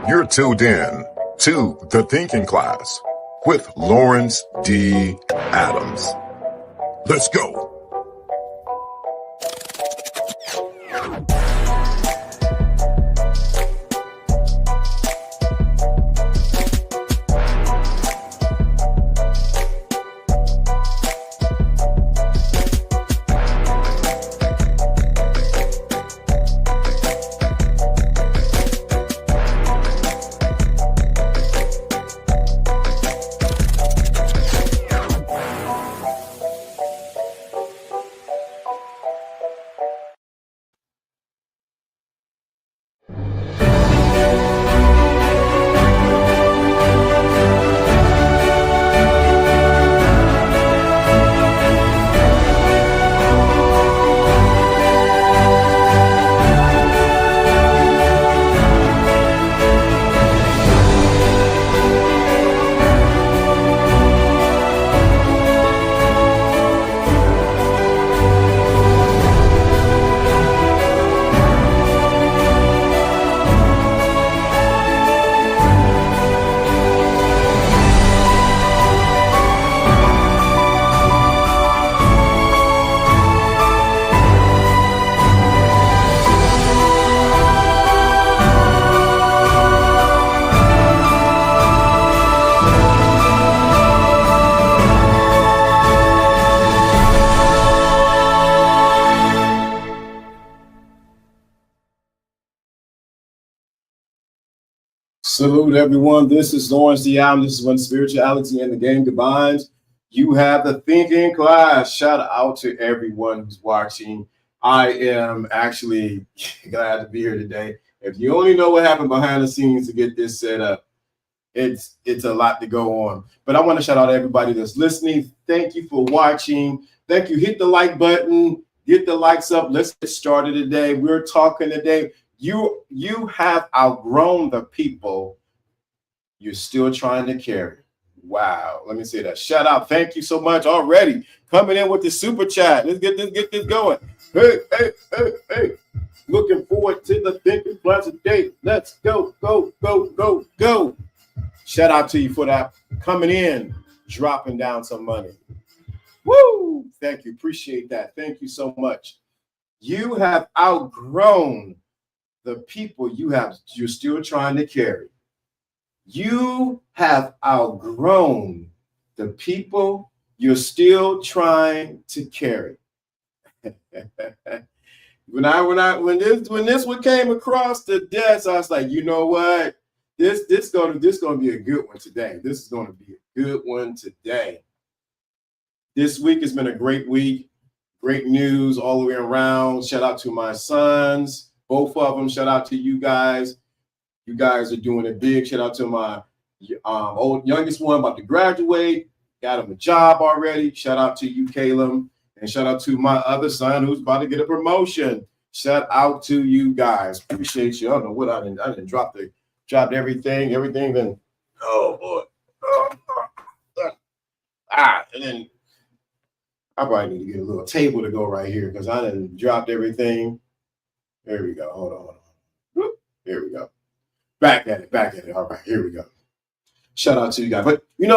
You're tuned in to The Thinking Class with Lawrence D. Adams. Let's go. Salute everyone. This is Lawrence D. Adams. This is when spirituality and the game combines. You have the Thinking Class. Shout out to everyone who's watching. I am actually glad to be here today. If you only know what happened behind the scenes to get this set up, it's a lot to go on. But I want to shout out to everybody that's listening. Thank you for watching. Thank you. Hit the like button. Get the likes up. Let's get started today. We're talking today. You have outgrown the people you're still trying to carry. Wow. Let me say that. Shout out. Thank you so much already. Coming in with the super chat. Let's get this going. Hey. Looking forward to the Thinking Class today. Let's go. Shout out to you for that. Coming in, dropping down some money. Woo! Thank you. Appreciate that. Thank you so much. You have outgrown the people you're still trying to carry. You have outgrown the people you're still trying to carry. When this one came across the desk, I was like, you know what? This gonna be a good one today. This is gonna be a good one today. This week has been a great week. Great news all the way around. Shout out to my sons. Both of them. Shout out to you guys. You guys are doing it big. Shout out to my youngest one about to graduate. Got him a job already. Shout out to you, Caleb. And shout out to my other son who's about to get a promotion. Shout out to you guys. Appreciate you. I don't know what I didn't dropped everything. Everything then. Oh boy. And then I probably need to get a little table to go right here because I done dropped everything. There we go. Hold on. Whoop. Here we go. Back at it. All right, here we go. Shout out to you guys. But, man,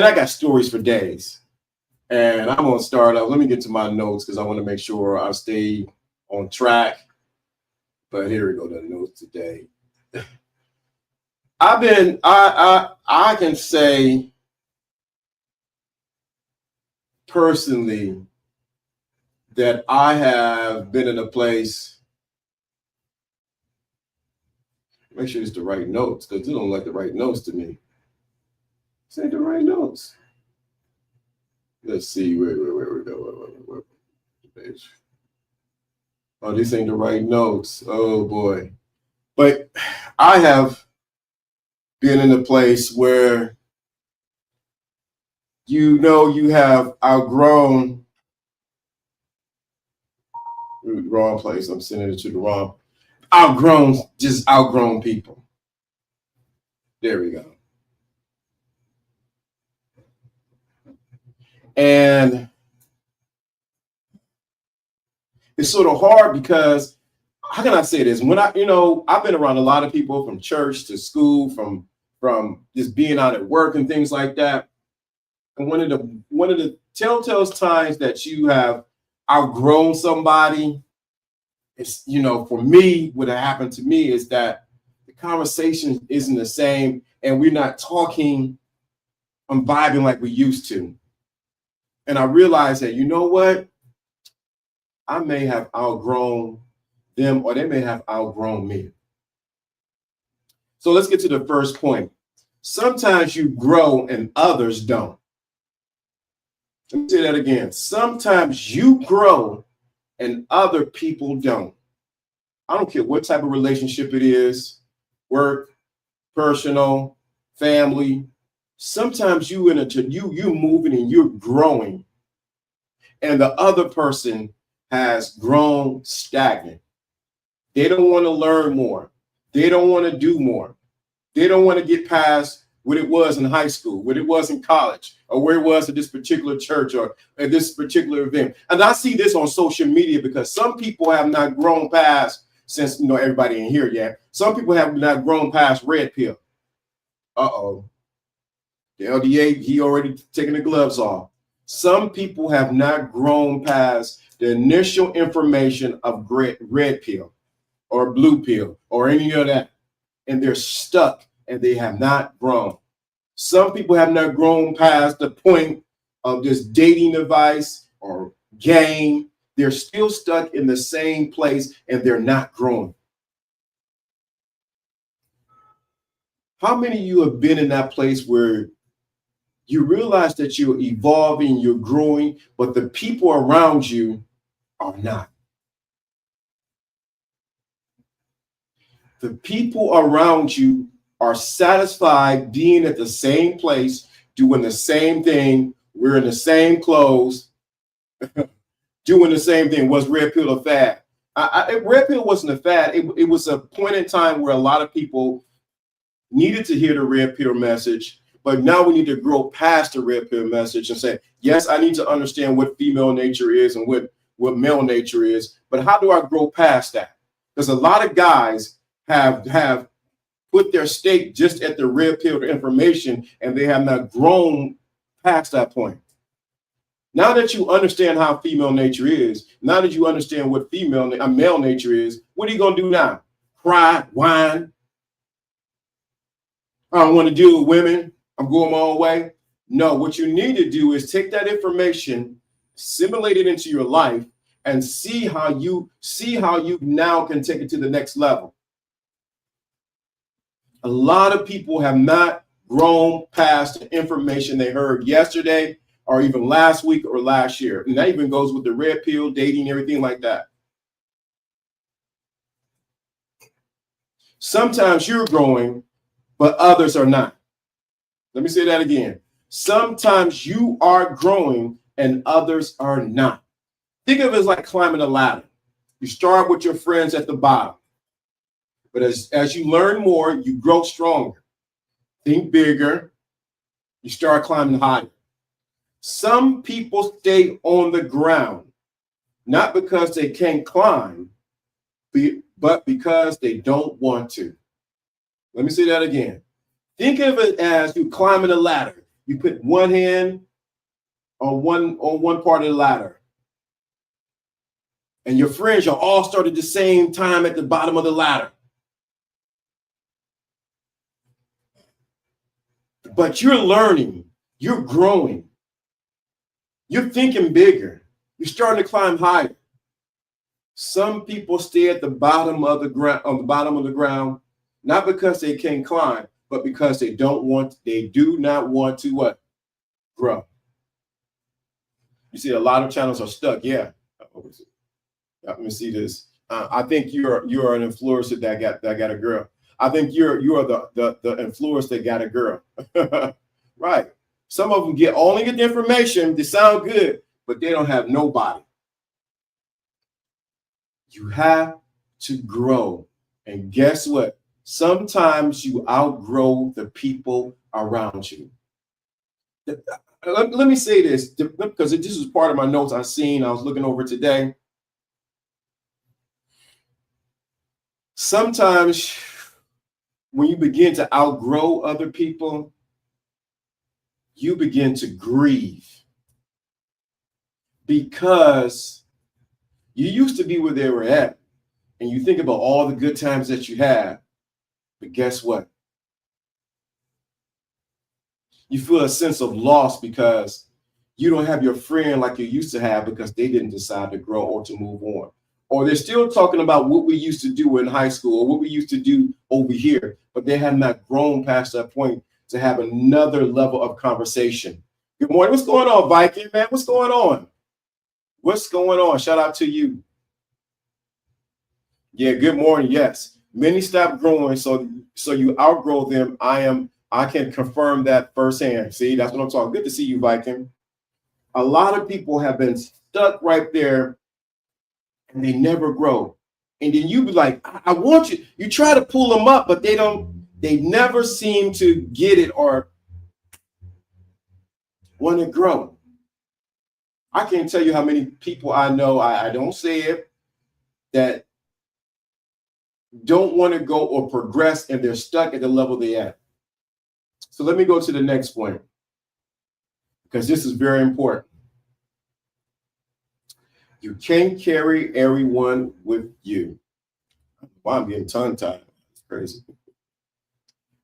I got stories for days. And I'm going to start out. Let me get to my notes because I want to make sure I stay on track. But here we go, the notes today. I can say personally that I have been in a place, make sure it's the right notes, because they don't like the right notes to me. This ain't the right notes. Let's see, where we go. Where page? Oh, this ain't the right notes. Oh, boy. But I have been in a place where you have outgrown. Wrong place. I'm sending it to the wrong. Outgrown people. There we go. And it's sort of hard because how can I say this? When I've been around a lot of people from church to school, from just being out at work and things like that. And one of the telltale signs that you have outgrown somebody is, for me, what happened to me is that the conversation isn't the same, and we're not talking and vibing like we used to. And I realized that, you know what? I may have outgrown them, or they may have outgrown me. So let's get to the first point. Sometimes you grow and others don't. Let me say that again. Sometimes you grow and other people don't. I don't care what type of relationship it is, work, personal, family. Sometimes you moving and you're growing, and the other person has grown stagnant. They don't want to learn more. They don't want to do more. They don't want to get past what it was in high school, what it was in college, or where it was at this particular church or at this particular event. And I see this on social media because some people have not grown past, since everybody in here yet. Some people have not grown past red pill. Uh-oh. The LDA, he already taken the gloves off. Some people have not grown past the initial information of red pill or blue pill or any of that. And they're stuck and they have not grown. Some people have not grown past the point of this dating device or game. They're still stuck in the same place and they're not growing. How many of you have been in that place where you realize that you're evolving, you're growing, but the people around you are not? The people around you are satisfied being at the same place, doing the same thing, wearing the same clothes, doing the same thing. Was red pill a fad? Red pill wasn't a fad. It was a point in time where a lot of people needed to hear the red pill message, but now we need to grow past the red pill message and say, yes, I need to understand what female nature is and what male nature is, but how do I grow past that? Because a lot of guys have put their stake just at the red pill information, and they have not grown past that point. Now that you understand how female nature is, now that you understand what male nature is, what are you going to do now? Cry, whine? I don't want to deal with women. I'm going my own way. No, what you need to do is take that information, assimilate it into your life, and see how you now can take it to the next level. A lot of people have not grown past the information they heard yesterday or even last week or last year. And that even goes with the red pill, dating, everything like that. Sometimes you're growing, but others are not. Let me say that again. Sometimes you are growing and others are not. Think of it as like climbing a ladder. You start with your friends at the bottom. But as you learn more, you grow stronger. Think bigger. You start climbing higher. Some people stay on the ground, not because they can't climb, but because they don't want to. Let me say that again. Think of it as you climbing a ladder. You put one hand on one part of the ladder. And your friends are all started the same time at the bottom of the ladder. But you're learning, you're growing, you're thinking bigger, you're starting to climb higher. Some people stay at the bottom of the ground, not because they can't climb, but because they do not want to what? Grow. You see, a lot of channels are stuck. Yeah. Let me see this. I think you're an influencer that got a girl. I think you are the influencer that got a girl. Right. Some of them only get the information. They sound good, but they don't have nobody. You have to grow. And guess what? Sometimes you outgrow the people around you. Let me say this, because this is part of my notes I was looking over today. Sometimes when you begin to outgrow other people, you begin to grieve because you used to be where they were at and you think about all the good times that you had. But guess what? You feel a sense of loss because you don't have your friend like you used to have because they didn't decide to grow or to move on. Or they're still talking about what we used to do in high school or what we used to do over here, but they have not grown past that point to have another level of conversation. Good morning. What's going on, Viking, man? What's going on? What's going on? Shout out to you. Yeah, good morning. Yes. Many stop growing, so you outgrow them. I can confirm that firsthand. See, that's what I'm talking. Good to see you, Viking. A lot of people have been stuck right there and they never grow. And then you be like, I want you. You try to pull them up, but they never seem to get it or want to grow. I can't tell you how many people I know, I don't say it, that don't want to go or progress and they're stuck at the level they're at. So let me go to the next point because this is very important. You can't carry everyone with you. Wow, I'm getting tongue-tied. It's crazy.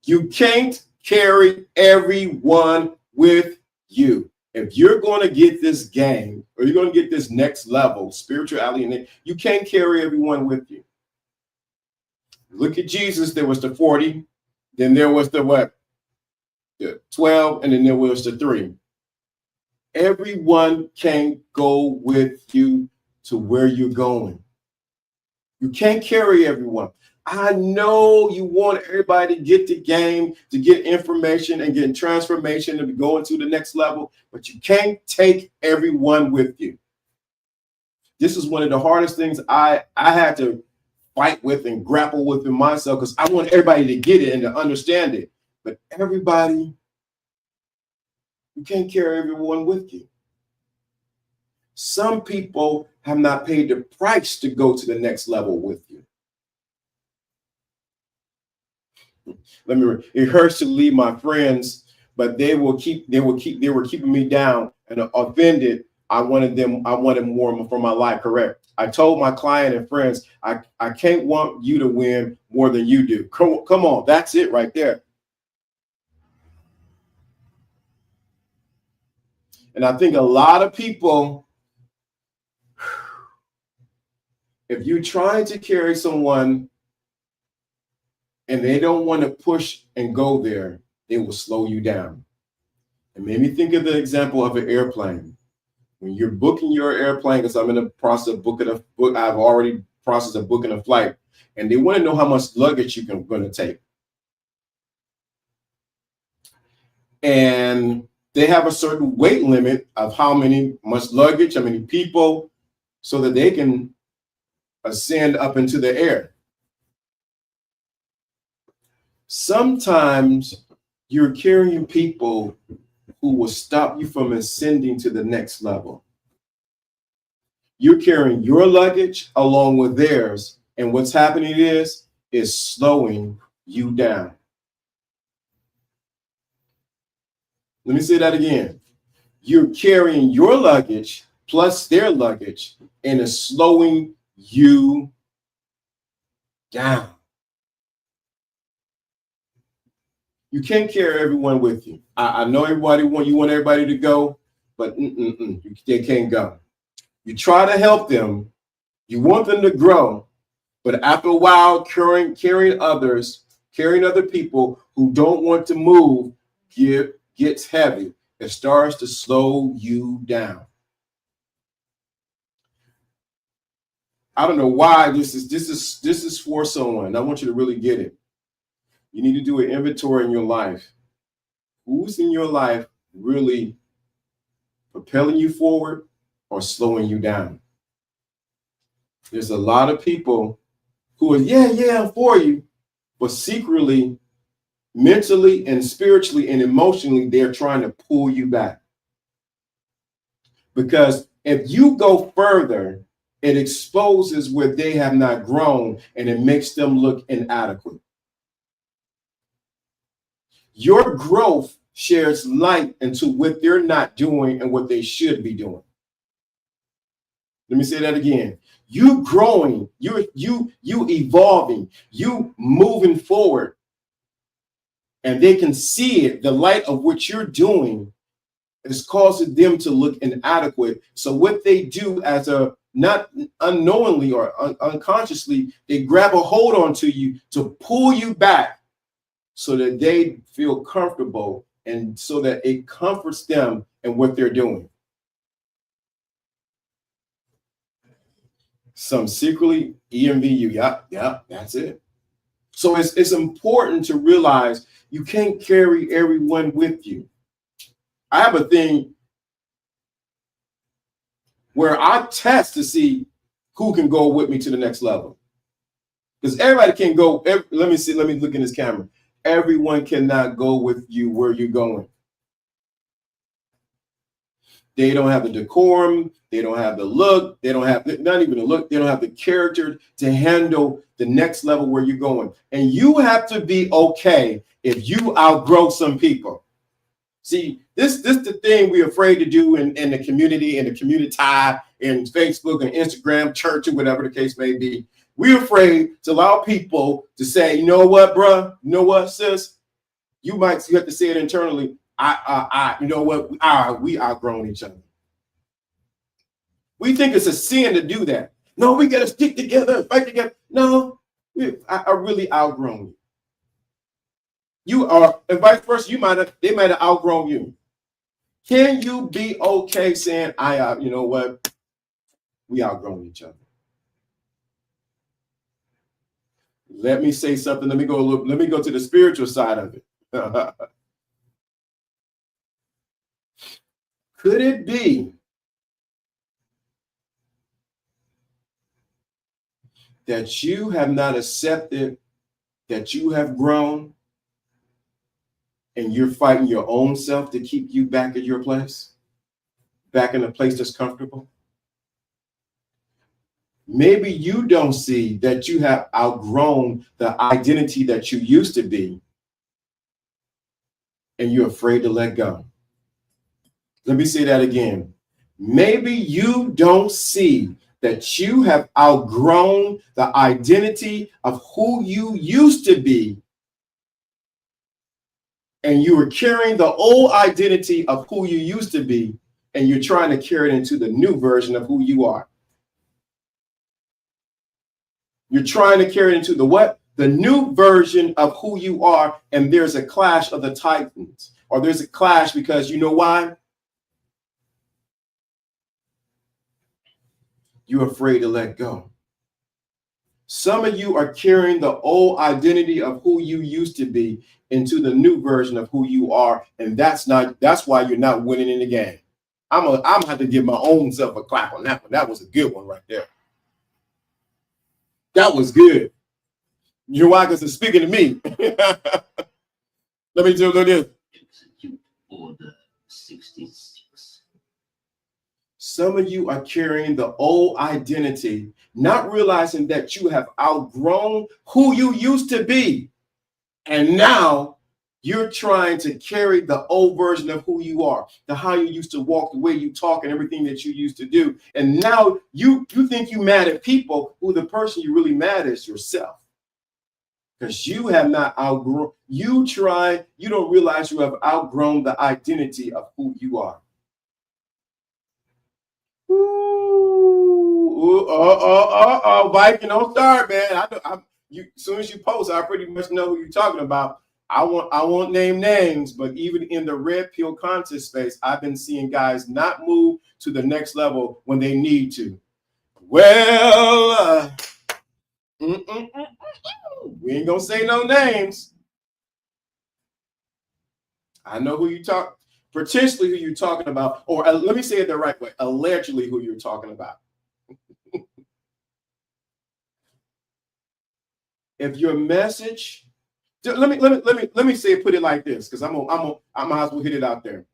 You can't carry everyone with you. If you're going to get this game or you're going to get this next level, spirituality, you can't carry everyone with you. Look at Jesus. There was the 40. Then there was the what? The 12. And then there was the 3. Everyone can't go with you to where you're going. You can't carry everyone. I know you want everybody to get the game, to get information and get transformation and go into the next level, but you can't take everyone with you. This is one of the hardest things I had to fight with and grapple with in myself because I want everybody to get it and to understand it. But everybody, you can't carry everyone with you. Some people have not paid the price to go to the next level with you. It hurts to leave my friends, but they were keeping me down and offended. I wanted more for my life. Correct. I told my client and friends, I can't want you to win more than you do. Come on. That's it right there. And I think a lot of people, if you're trying to carry someone and they don't want to push and go there, they will slow you down. And made me think of the example of an airplane. When you're booking your airplane, because I'm in the process of booking a book, I've already processed of booking a flight, and they want to know how much luggage you're going to take. And they have a certain weight limit of how much luggage, how many people, so that they can ascend up into the air. Sometimes you're carrying people who will stop you from ascending to the next level. You're carrying your luggage along with theirs, and what's happening is slowing you down. Let me say that again. You're carrying your luggage plus their luggage, and it's slowing you down. You can't carry everyone with you. I know you want everybody to go, but they can't go. You try to help them. You want them to grow, but after a while, carrying other people who don't want to move gets heavy. It starts to slow you down. I don't know why this is for someone. I want you to really get it. You need to do an inventory in your life. Who's in your life really propelling you forward or slowing you down? There's a lot of people who are, I'm for you, but secretly, mentally and spiritually and emotionally, they're trying to pull you back. Because if you go further, It exposes where they have not grown, and it makes them look inadequate. Your growth shares light into what they're not doing and what they should be doing. Let me say that again. You growing, you evolving, you moving forward, and they can see it. The light of what you're doing is causing them to look inadequate. So what they do as a not unknowingly or unconsciously, they grab a hold onto you to pull you back so that they feel comfortable and so that it comforts them in what they're doing. Some secretly envy you. Yeah, that's it. So it's important to realize you can't carry everyone with you. I have a thing where I test to see who can go with me to the next level. Because everybody can go. Let me look in this camera. Everyone cannot go with you where you're going. They don't have the decorum. They don't have the look. They don't have, not even the look. They don't have the character to handle the next level where you're going. And you have to be okay if you outgrow some people. See, this the thing we're afraid to do in the community, in Facebook and Instagram, church, or whatever the case may be. We're afraid to allow people to say, you know what, bruh? You know what, sis? You have to say it internally. You know what? We outgrown each other. We think it's a sin to do that. No, we got to stick together and fight together. No, I really outgrown you. You are, and vice versa. They might have outgrown you. Can you be okay saying, you know what? We outgrown each other. Let me say something. Let me go to the spiritual side of it. Could it be that you have not accepted that you have grown and you're fighting your own self to keep you back at your place, back in a place that's comfortable? Maybe you don't see that you have outgrown the identity that you used to be, and you're afraid to let go. Let me say that again. Maybe you don't see that you have outgrown the identity of who you used to be, and you were carrying the old identity of who you used to be, and you're trying to carry it into the new version of who you are. You're trying to carry it into the what? The new version of who you are, and there's a clash of the titans, or there's a clash because you know why? You're afraid to let go. Some of you are carrying the old identity of who you used to be into the new version of who you are, and that's why you're not winning in the game. I'm gonna have to give my own self a clap on that one. That was a good one right there. That was good. You know why? Because it's speaking to me. Let me do this. Execute Order 66. Some of you are carrying the old identity, not realizing that you have outgrown who you used to be. And now you're trying to carry the old version of who you are, how you used to walk, the way you talk, and everything that you used to do. And now you think you're mad at people, who the person you really mad at is yourself. Because you have not outgrown, you don't realize you have outgrown the identity of who you are. Viking, don't start, man. As soon as you post, I pretty much know who you're talking about. I won't name names, but even in the red pill contest space, I've been seeing guys not move to the next level when they need to. Well, we ain't gonna say no names. I know who you potentially who you're talking about, or let me say it the right way, allegedly who you're talking about. If your message, let me say, put it like this, because I'm gonna as well hit it out there.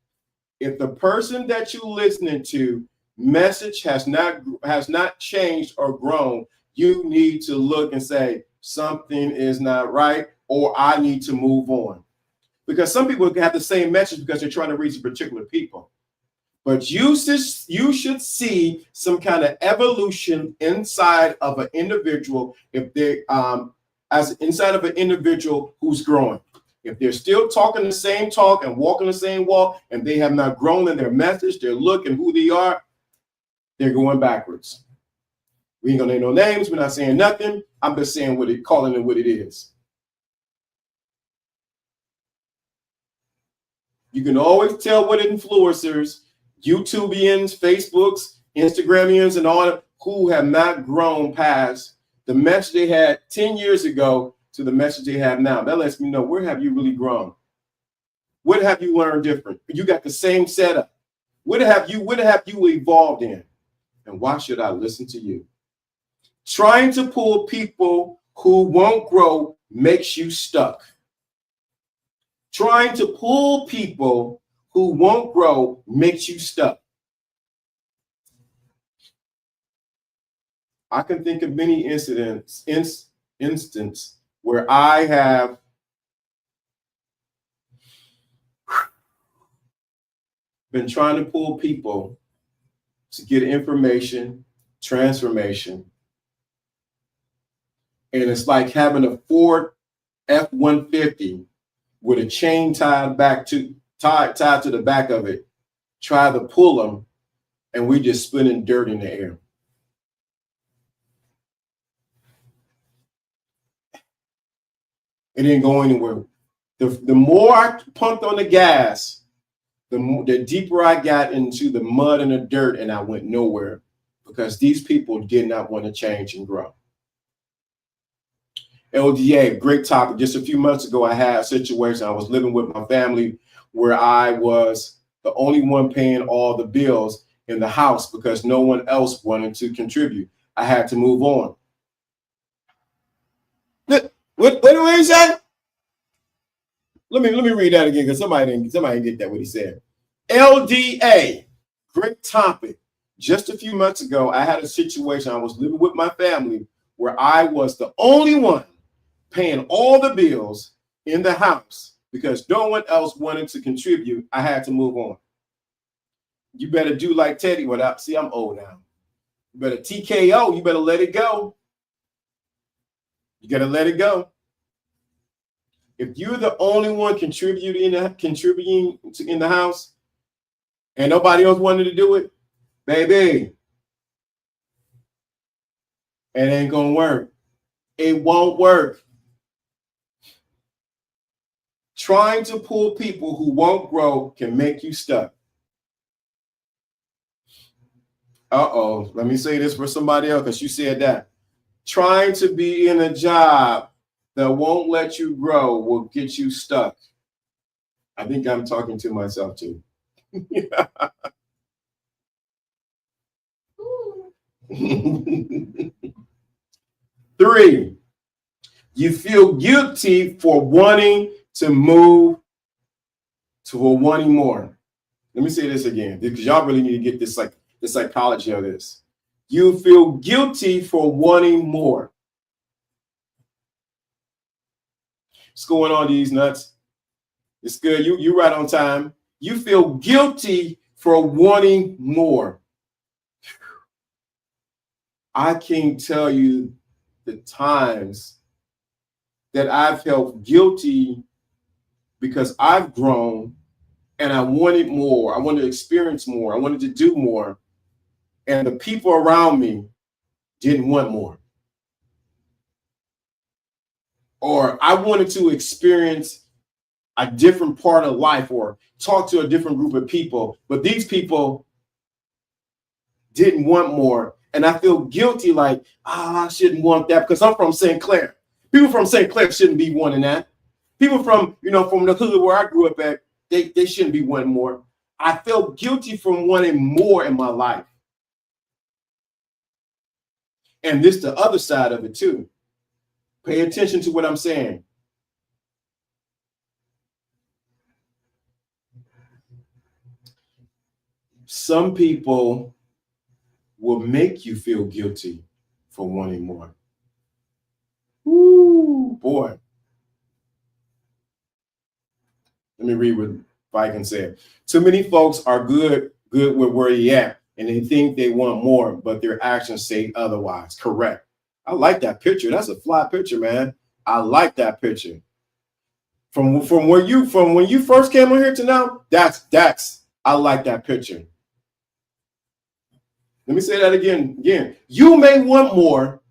If the person that you're listening to message has not changed or grown, you need to look and say something is not right, or I need to move on. Because some people have the same message because they're trying to reach particular people. But you should see some kind of evolution inside of an individual if they as inside of an individual who's growing. If they're still talking the same talk and walking the same walk, and they have not grown in their message, their look, and who they are, they're going backwards. We ain't gonna name no names. We're not saying nothing. I'm just saying calling it what it is. You can always tell what influencers, YouTubians, Facebooks, Instagramians, and all who have not grown past the message they had 10 years ago to the message they have now. That lets me know, where have you really grown? What have you learned different? You got the same setup. What have you evolved in? And why should I listen to you? Trying to pull people who won't grow makes you stuck. Trying to pull people who won't grow makes you stuck. I can think of many instances where I have been trying to pull people to get information, transformation. And it's like having a Ford F-150 with a chain tied to the back of it. Try to pull them, and we just spinning dirt in the air. It didn't go anywhere. The more I pumped on the gas, the deeper I got into the mud and the dirt, and I went nowhere because these people did not want to change and grow. LDA, great topic. Just a few months ago, I had a situation. I was living with my family where I was the only one paying all the bills in the house because no one else wanted to contribute. I had to move on. What did he say? Let me read that again because somebody didn't get that what he said. LDA, great topic. Just a few months ago, I had a situation. I was living with my family where I was the only one paying all the bills in the house because no one else wanted to contribute. I had to move on. You better do like Teddy. See, I'm old now. You better TKO. You better let it go. You got to let it go. If you're the only one contributing in the house and nobody else wanted to do it, baby, it ain't going to work. It won't work. Trying to pull people who won't grow can make you stuck. Uh-oh, let me say this for somebody else because you said that. Trying to be in a job that won't let you grow will get you stuck. I think I'm talking to myself too. 3, you feel guilty for wanting to move to wanting more. Let me say this again because y'all really need to get this, like the psychology of this. You feel guilty for wanting more. What's going on, these nuts? It's good. You right on time. You feel guilty for wanting more. I can't tell you the times that I've felt guilty because I've grown and I wanted more. I wanted to experience more. I wanted to do more. And the people around me didn't want more. Or I wanted to experience a different part of life or talk to a different group of people, but these people didn't want more. And I feel guilty, like, I shouldn't want that because I'm from St. Clair. People from St. Clair shouldn't be wanting that. People from the hood where I grew up at, they shouldn't be wanting more. I felt guilty from wanting more in my life. And this the other side of it too. Pay attention to what I'm saying. Some people will make you feel guilty for wanting more. Ooh, boy. Let me read what Viking said. Too many folks are good with where they at, and they think they want more, but their actions say otherwise. Correct. I like that picture. That's a fly picture, man. I like that picture. From when you first came on here to now, that's I like that picture. Let me say that again. You may want more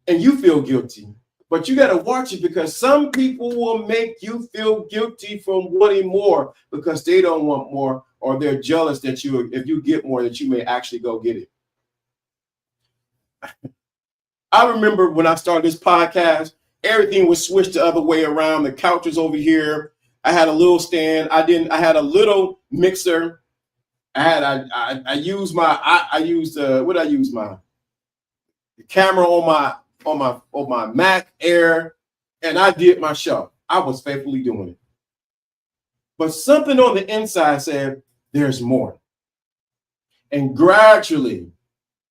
and you feel guilty, but you got to watch it, because some people will make you feel guilty from wanting more because they don't want more, or they're jealous that if you get more, that you may actually go get it. I remember when I started this podcast, everything was switched the other way around. The couch was over here. I had a little stand. I had a little mixer. I used the camera on my Mac Air, and I did my show. I was faithfully doing it. But something on the inside said, there's more. And gradually,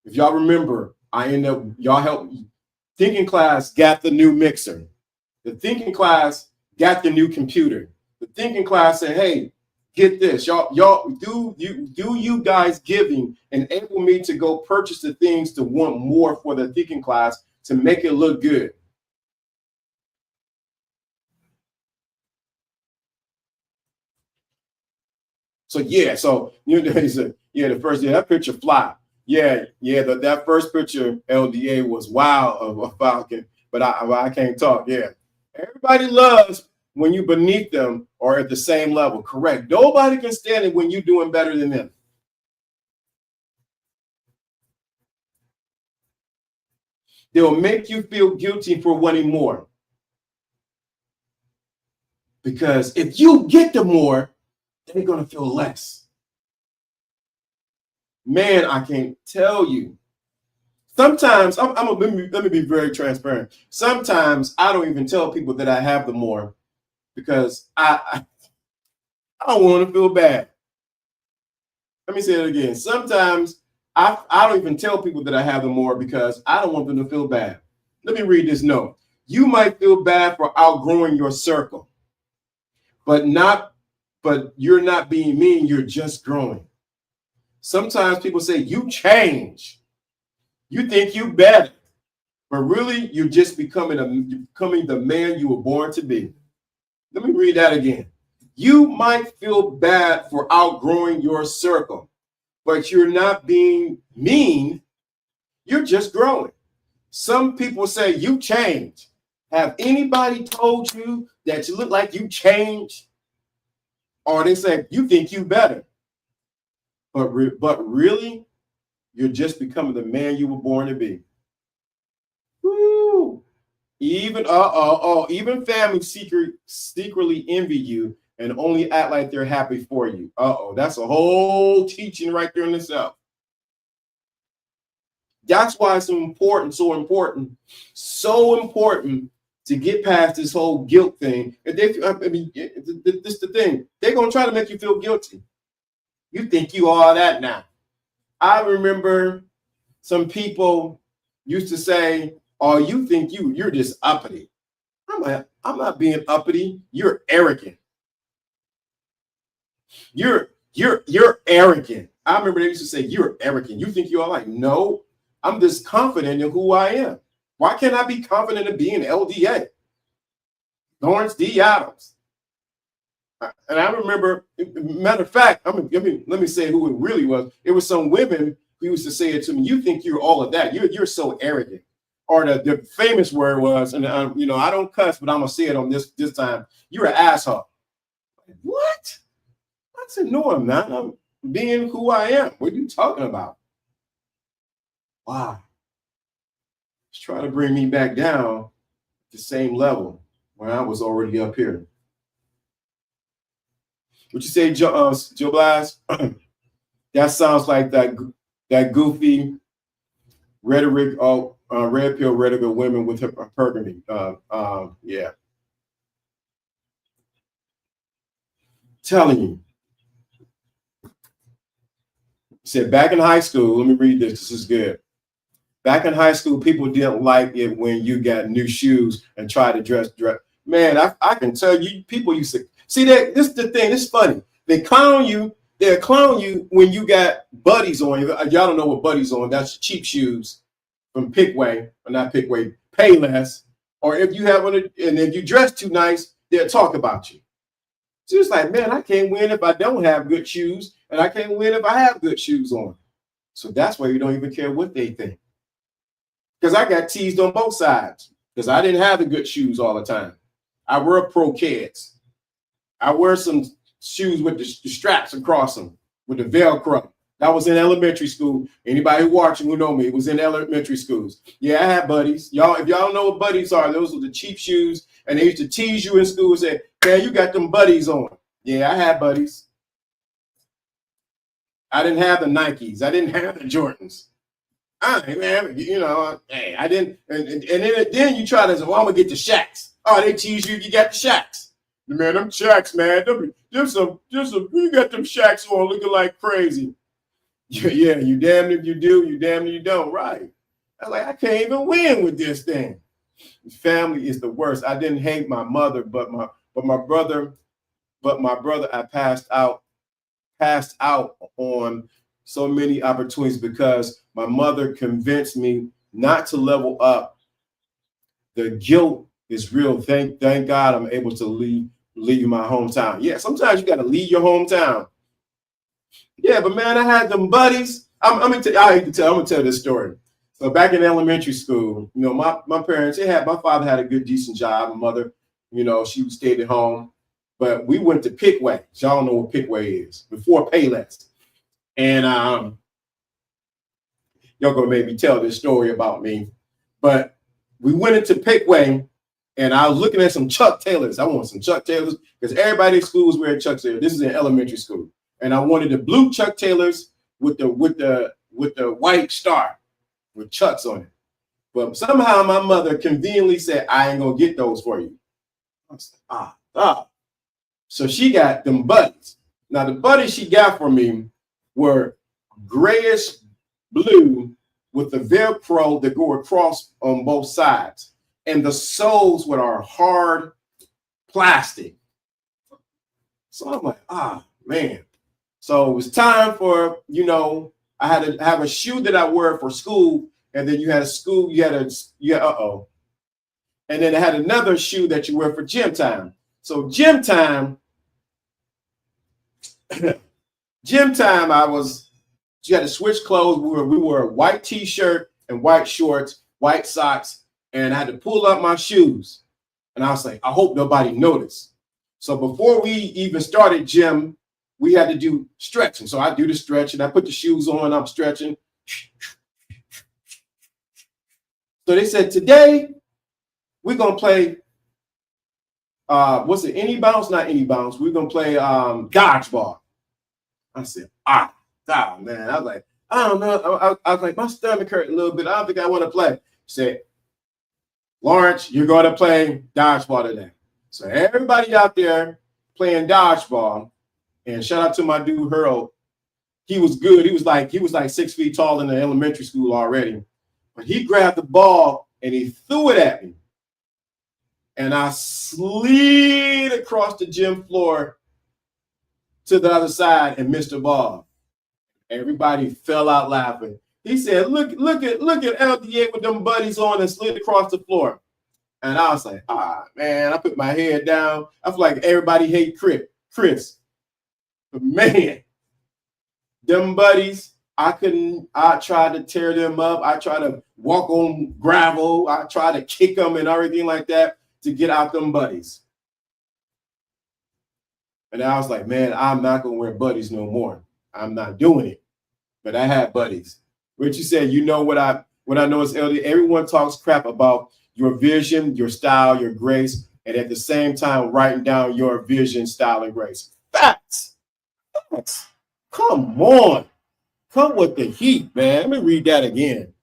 if y'all remember, y'all helped me. Thinking class got the new mixer. The thinking class got the new computer. The thinking class said, hey, get this. Y'all do you guys giving enable me to go purchase the things to want more for the thinking class to make it look good. So he said, the first that picture fly. That first picture LDA was wild of a Falcon, but I can't talk. Yeah. Everybody loves when you beneath them or at the same level. Correct. Nobody can stand it when you're doing better than them. They'll make you feel guilty for wanting more. Because if you get the more, they're going to feel less. Man, I can't tell you. Sometimes, let me be very transparent. Sometimes I don't even tell people that I have the more because I don't want to feel bad. Let me say it again. Sometimes I don't even tell people that I have the more because I don't want them to feel bad. Let me read this note. You might feel bad for outgrowing your circle, but you're not being mean. You're just growing. Sometimes people say you change. You think you better, but really you're just becoming the man you were born to be. Let me read that again. You might feel bad for outgrowing your circle, but you're not being mean. You're just growing. Some people say you change. Have anybody told you that you look like you changed? Or they say you think you better, but really you're just becoming the man you were born to be. Woo. Even family secretly envy you and only act like they're happy for you. That's a whole teaching right there in itself. That's why it's so important to get past this whole guilt thing. This is the thing. They're gonna try to make you feel guilty. You think you are that now. I remember some people used to say, "Oh, you think you're just uppity." I'm not being uppity. You're arrogant. You're arrogant. I remember they used to say, "You're arrogant. You think you are." Like, no, I'm just confident in who I am. Why can't I be confident in being LDA? Lawrence D. Adams. And I remember, matter of fact, let me say who it really was. It was some women who used to say it to me. You think you're all of that. You're so arrogant. Or the famous word was, and I don't cuss, but I'm gonna say it on this time. You're an asshole. What? I said, no, I'm not. I'm being who I am. What are you talking about? Wow. Just try to bring me back down to the same level where I was already up here. What you say, Joe Blas? That sounds like that goofy rhetoric of red pill rhetoric of women with hypergamy. Yeah. Telling you. said back in high school, let me read this. This is good. Back in high school, people didn't like it when you got new shoes and tried to dress. Man, I can tell you, people used to see that. This is the thing. This is funny. They clown you. They'll clown you when you got buddies on. Y'all don't know what buddies on. That's cheap shoes from Pickway, or not Pickway, Payless. Or if you have one, and if you dress too nice, they'll talk about you. So it's like, man, I can't win if I don't have good shoes, and I can't win if I have good shoes on. So that's why you don't even care what they think. Because I got teased on both sides because I didn't have the good shoes all the time. I wear pro kids. I wear some shoes with the straps across them with the Velcro. That was in elementary school. Anybody watching who know me, it was in elementary schools. Yeah, I had buddies. Y'all, if y'all don't know what buddies are, those were the cheap shoes. And they used to tease you in school and say, man, you got them buddies on. Yeah, I had buddies. I didn't have the Nikes. I didn't have the Jordans. I didn't, and then you try to say, well, I'm gonna get the Shaqs. Oh, they tease you, you got the Shaqs. Man, them Shaqs, man, you got them Shaqs on looking like crazy. Yeah, you damn if you do, you damn if you don't, right? I was like, I can't even win with this thing. Family is the worst. I didn't hate my mother, but my brother, I passed out on so many opportunities because my mother convinced me not to level up. The guilt is real. Thank God I'm able to leave my hometown. Yeah, sometimes you got to leave your hometown. Yeah, but man, I had them buddies. I'm gonna tell this story. So back in elementary school, you know, my parents, my father had a good, decent job. My mother, you know, she stayed at home. But we went to Pickway. Y'all know what Pickway is, before Payless. And y'all gonna make me tell this story about me. But we went into Pickway, and I was looking at some Chuck Taylors. I want some Chuck Taylors because everybody in school was wearing Chuck Taylors. This is in elementary school. And I wanted the blue Chuck Taylors with the white star with Chucks on it. But somehow my mother conveniently said, I ain't gonna get those for you. I was like, So she got them buddies. Now the buddies she got for me were grayish blue with the Velcro that go across on both sides. And the soles were hard plastic. So I'm like, man. So it was time for, you know, I had to have a shoe that I wear for school. And then you had And then I had another shoe that you wear for gym time. So gym time, you had to switch clothes. We wore a white t-shirt and white shorts, white socks, and I had to pull up my shoes. And I was like, I hope nobody noticed. So before we even started gym, we had to do stretching. So I do the stretching. I put the shoes on, I'm stretching. So they said, today we're going to play, any bounce? Not any bounce. We're going to play dodgeball. I said, man. I was like, I don't know. I was like, my stomach hurt a little bit. I don't think I want to play. She said, Lawrence, you're going to play dodgeball today. So everybody out there playing dodgeball, and shout out to my dude, Harold. He was good. He was like 6 feet tall in the elementary school already. But he grabbed the ball and he threw it at me. And I slid across the gym floor to the other side and missed the ball. Everybody fell out laughing. He said, look at LDA with them buddies on and slid across the floor. And I was like, man, I put my head down. I feel like everybody hate Chris. But man, them buddies, I tried to tear them up. I tried to walk on gravel. I tried to kick them and everything like that to get out them buddies. And I was like, man, I'm not going to wear buddies no more. I'm not doing it. But I had buddies. Richie said, you know what I know is LD. Everyone talks crap about your vision, your style, your grace, and at the same time writing down your vision, style, and grace. Facts. Come on. Come with the heat, man. Let me read that again.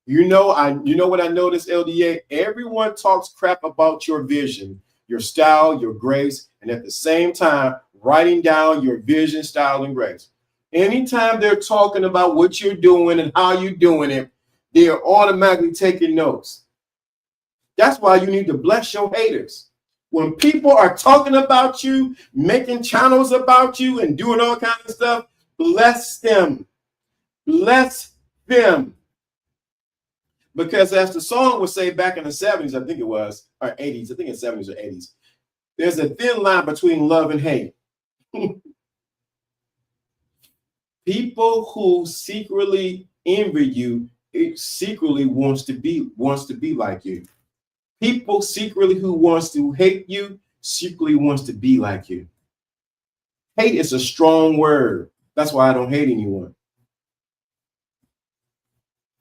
You know what I noticed, LDA? Everyone talks crap about your vision, your style, your grace, and at the same time, writing down your vision, style, and grace. Anytime they're talking about what you're doing and how you're doing it, they are automatically taking notes. That's why you need to bless your haters. When people are talking about you, making channels about you and doing all kinds of stuff, bless them. Bless them. Because as the song would say back in the 70s, I think it was, or 80s, I think it's 70s or 80s, there's a thin line between love and hate. People who secretly envy you, it secretly wants to be like you. People secretly who wants to hate you, secretly wants to be like you. Hate is a strong word. That's why I don't hate anyone.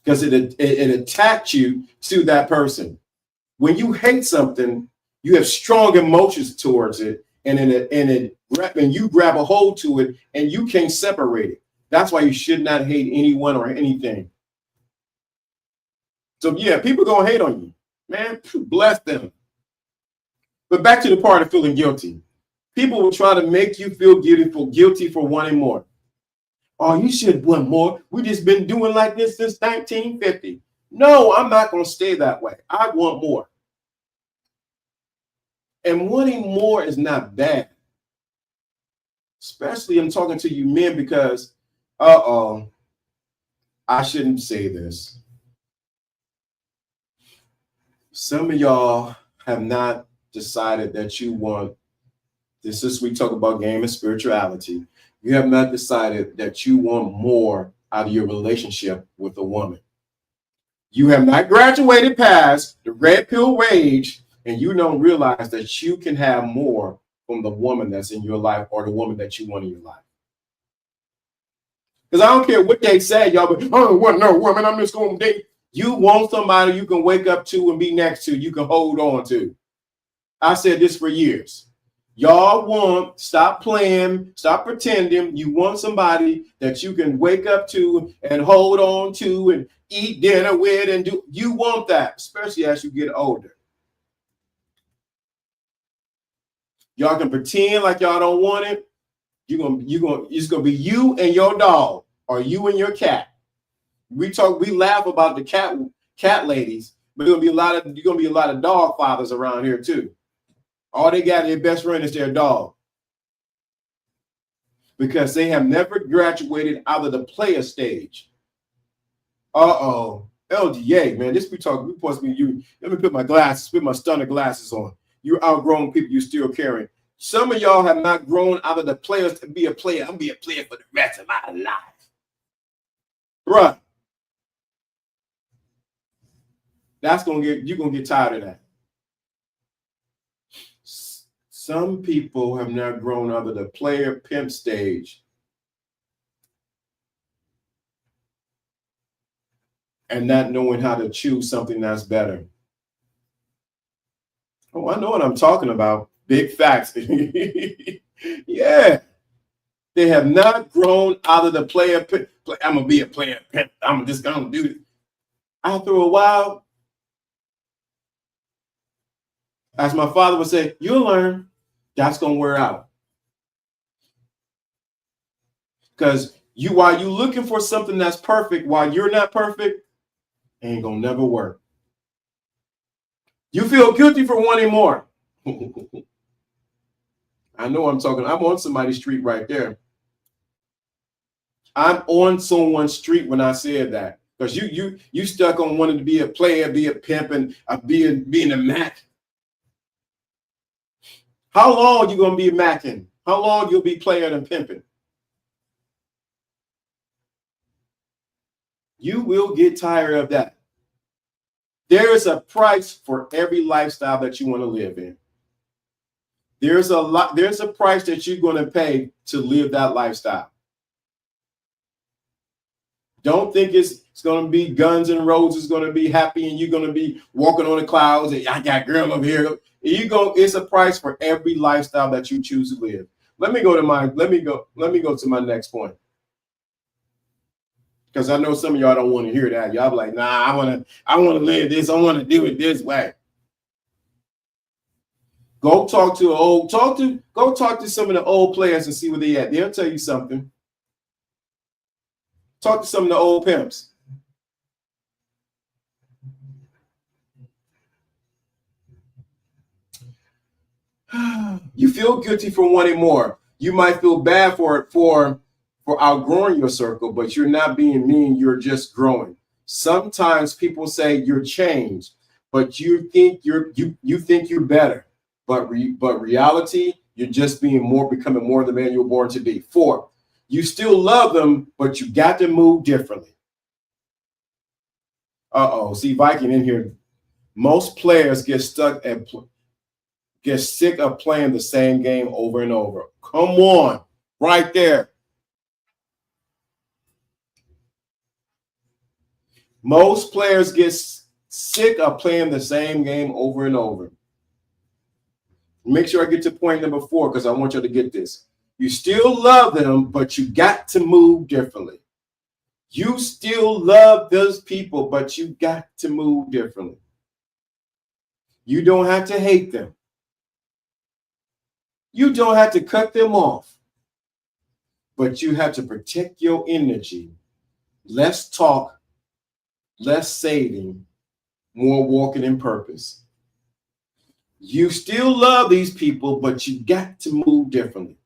Because it attacks you to that person. When you hate something, you have strong emotions towards it, and you grab a hold to it, and you can't separate it. That's why you should not hate anyone or anything. So yeah, people gonna hate on you, man. Bless them. But back to the part of feeling guilty. People will try to make you feel guilty for wanting more. Oh, you should want more. We just been doing like this since 1950. No, I'm not going to stay that way. I want more. And wanting more is not bad. Especially I'm talking to you men because, I shouldn't say this. Some of y'all have not decided that you want, this is we talk about game and spirituality. You have not decided that you want more out of your relationship with a woman. You have not graduated past the red pill rage, and you don't realize that you can have more from the woman that's in your life or the woman that you want in your life. Because I don't care what they say, y'all, but I don't want no woman, I'm just going to date. You want somebody you can wake up to and be next to, you can hold on to. I said this for years. Y'all want, stop playing, stop pretending. You want somebody that you can wake up to and hold on to and eat dinner with and do. You want that, especially as you get older. Y'all can pretend like y'all don't want it. It's gonna be you and your dog, or you and your cat. We laugh about the cat ladies, but you're gonna be a lot of dog fathers around here too. All they got their best friend is their dog. Because they have never graduated out of the player stage. LGA, man. This we supposed to be you. Let me put my stunner glasses on. You're outgrown people, you still carrying. Some of y'all have not grown out of the players to be a player. I'm gonna be a player for the rest of my life. Bruh. You're gonna get tired of that. Some people have not grown out of the player pimp stage. And not knowing how to choose something that's better. Oh, I know what I'm talking about. Big facts. Yeah. They have not grown out of the player pimp. I'm going to be a player pimp. I'm just going to do it. After a while, as my father would say, you'll learn. That's going to wear out. Because while you're looking for something that's perfect, while you're not perfect, ain't going to never work. You feel guilty for wanting more. I know I'm on somebody's street right there. I'm on someone's street when I said that. Because you stuck on wanting to be a player, be a pimp, and being a Mac. How long you gonna be macking? How long you'll be playing and pimping? You will get tired of that. There is a price for every lifestyle that you want to live in. There's a price that you're going to pay to live that lifestyle. Don't think it's going to be guns and roses, going to be happy, and you're going to be walking on the clouds and I got girl over here. It's a price for every lifestyle that you choose to live. Let me go to my next point. Because I know some of y'all don't want to hear that. Y'all be like, nah, I want to live this. I want to do it this way. Go talk to some of the old players and see where they at. They'll tell you something. Talk to some of the old pimps. You feel guilty for wanting more. You might feel bad for outgrowing your circle, but you're not being mean. You're just growing. Sometimes people say you're changed, but you think you think you're better. But reality, you're just becoming more the man you were born to be. 4, you still love them, but you got to move differently. See Viking in here. Most players get sick of playing the same game over and over. Come on, right there. Most players get sick of playing the same game over and over. Make sure I get to point number 4 because I want you to get this. You still love them, but you got to move differently. You still love those people, but you got to move differently. You don't have to hate them. You don't have to cut them off, but you have to protect your energy. Less talk, less saving, more walking in purpose. You still love these people, but you got to move differently.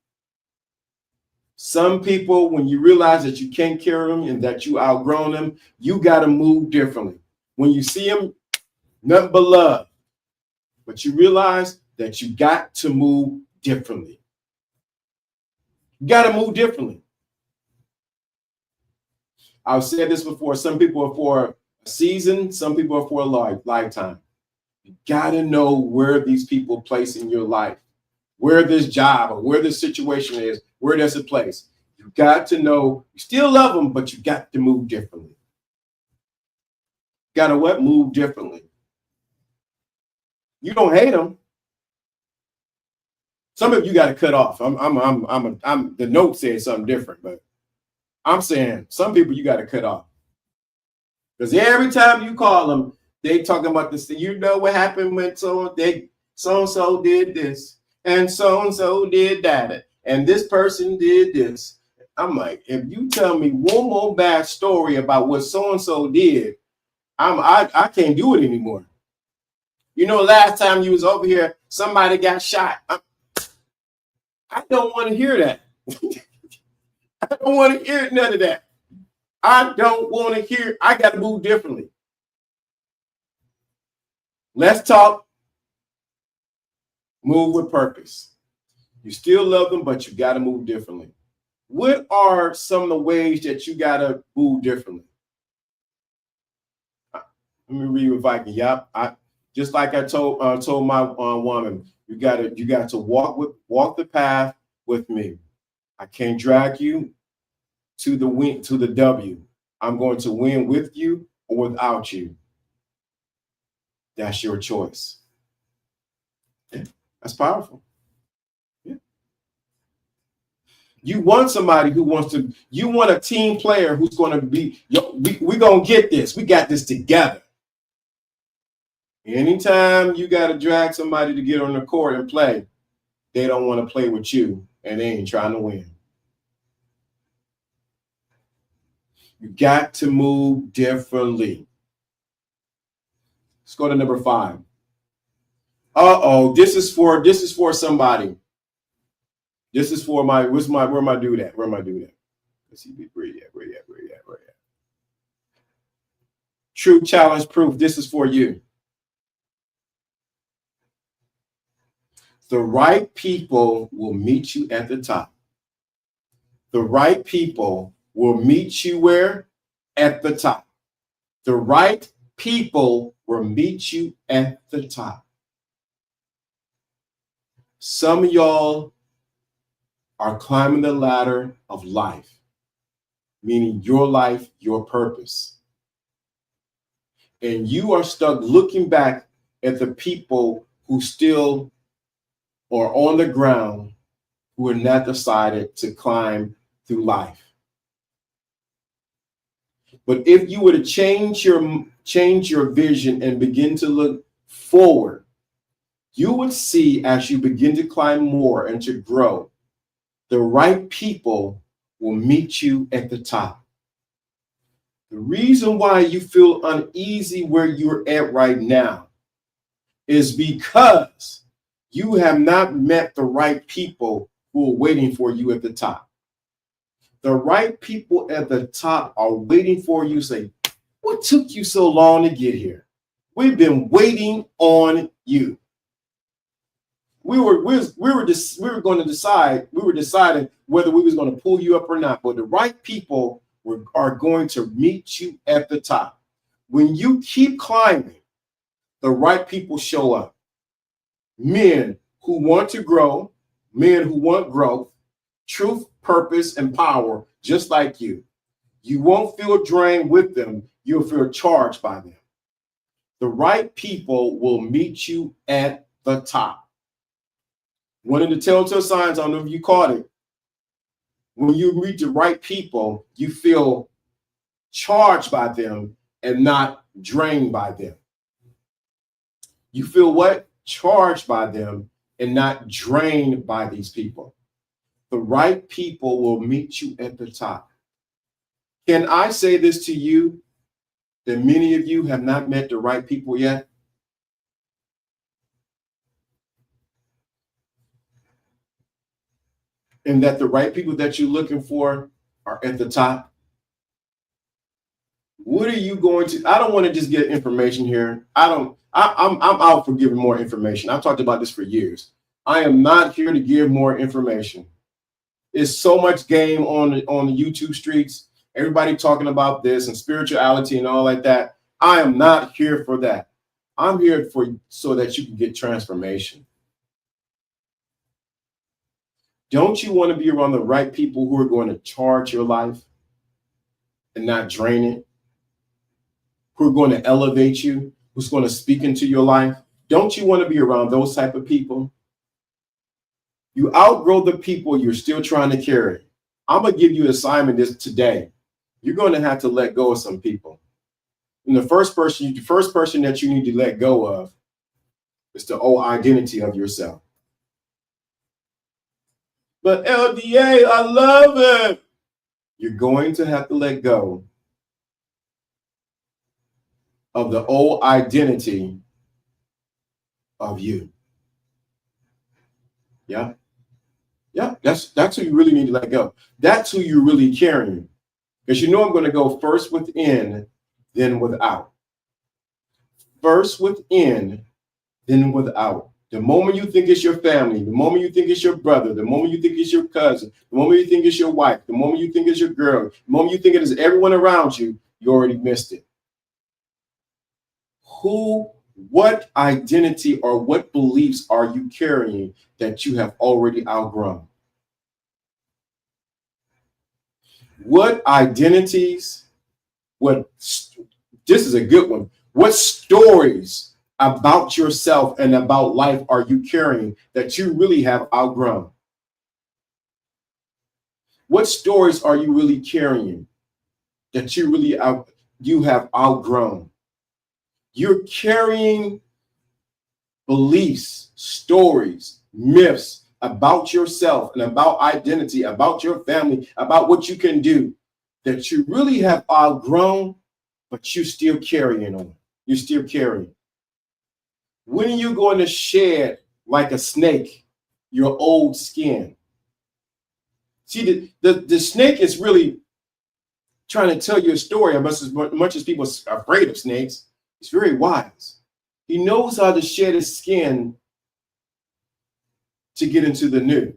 Some people, when you realize that you can't carry them and that you outgrown them, you got to move differently. When you see them, nothing but love. But you realize that you got to move differently. You got to move differently. I've said this before. Some people are for a season. Some people are for a lifetime. You got to know where these people place in your life, where this job or where this situation is, where there's a place. You got to know you still love them, but you got to move differently. Got to what? Move differently. You don't hate them. Some of you got to cut off. The note says something different, but I'm saying some people you got to cut off. Because every time you call them, they talking about this. You know what happened when so-and-so did this and so-and-so did that. And this person did this. I'm like, if you tell me one more bad story about what so-and-so did, I can't do it anymore. You know, last time you was over here, somebody got shot. I don't want to hear that. I don't want to hear none of that. I don't want to hear. I got to move differently. Let's talk. Move with purpose. You still love them, but you got to move differently. What are some of the ways that you got to move differently? Let me read with Viking. Yep. Just like I told my woman, you got to walk the path with me. I can't drag you to the W. I'm going to win with you or without you. That's your choice. Yeah, that's powerful. Yeah. You want somebody who wants to, you want a team player who's going to be, we're going to get this. We got this together. Anytime you got to drag somebody to get on the court and play, they don't want to play with you and they ain't trying to win. You got to move differently. Let's go to number 5. This is for somebody. This is for where am I do that? Let's see, where you at? True challenge proof. This is for you. The right people will meet you at the top. The right people will meet you where? At the top. The right people will meet you at the top. Some of y'all are climbing the ladder of life, meaning your life, your purpose. And you are stuck looking back at the people who still are on the ground, who are not decided to climb through life. But if you were to change your vision and begin to look forward, you would see as you begin to climb more and to grow, the right people will meet you at the top. The reason why you feel uneasy where you're at right now is because you have not met the right people who are waiting for you at the top. The right people at the top are waiting for you. Say, what took you so long to get here? We've been waiting on you. We were deciding whether we was going to pull you up or not. But the right people are going to meet you at the top. When you keep climbing, the right people show up. Men who want to grow, men who want growth, truth, purpose, and power, just like you. You won't feel drained with them. You'll feel charged by them. The right people will meet you at the top. One of the telltale signs, I don't know if you caught it, when you meet the right people, you feel charged by them and not drained by them. You feel what? Charged by them and not drained by these people. The right people will meet you at the top. Can I say this to you, that many of you have not met the right people yet? And that the right people that you're looking for are at the top? What are you going to? I don't want to just get information here. I'm out for giving more information. I've talked about this for years. I am not here to give more information. There's so much game on the YouTube streets. Everybody talking about this and spirituality and all like that. I am not here for that. I'm here so that you can get transformation. Don't you want to be around the right people who are going to charge your life and not drain it? Who are going to elevate you? Who's going to speak into your life? Don't you want to be around those type of people? You outgrow the people you're still trying to carry. I'm going to give you an assignment today. You're going to have to let go of some people. And the first person that you need to let go of is the old identity of yourself. But LDA, I love it. You're going to have to let go of the old identity of you. Yeah. Yeah, that's who you really need to let go. That's who you're really carrying. Because you know I'm going to go first within, then without. First within, then without. The moment you think it's your family, the moment you think it's your brother, the moment you think it's your cousin, the moment you think it's your wife, the moment you think it's your girl, the moment you think it is everyone around you, you already missed it. What identity or what beliefs are you carrying that you have already outgrown? What identities, this is a good one. What stories about yourself and about life are you carrying that you really have outgrown? What stories are you really carrying that you have outgrown? You're carrying beliefs, stories, myths about yourself and about identity, about your family, about what you can do that you really have outgrown, but you're still carrying on. You're still carrying. When are you going to shed like a snake your old skin? See, the snake is really trying to tell you a story. As much as people are afraid of snakes, he's very wise. He knows how to shed his skin to get into the new.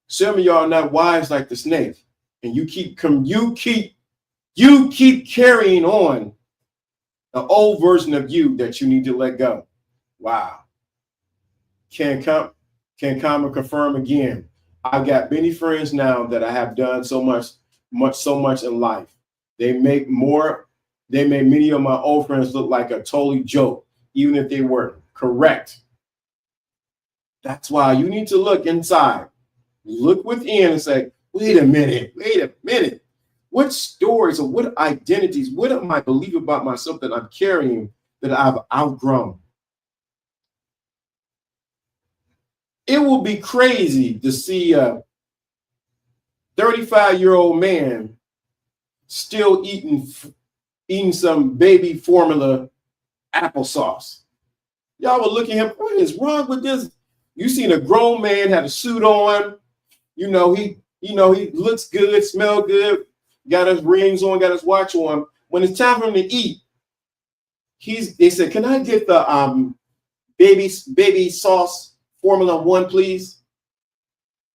Some of y'all are not wise like the snake, and you keep carrying on the old version of you that you need to let go. Wow. Can come and confirm again. I've got many friends now that I have done so much in life. They made many of my old friends look like a totally joke, even if they weren't. Correct. That's why you need to look inside, look within and say, wait a minute. What stories or what identities, what am I believing about myself that I'm carrying that I've outgrown? It will be crazy to see a 35-year-old man still eating some baby formula applesauce. Y'all would look at him, what is wrong with this? You seen a grown man have a suit on, he looks good, smell good, got his rings on, got his watch on. When it's time for him to eat, they said, can I get the baby sauce Formula One, please?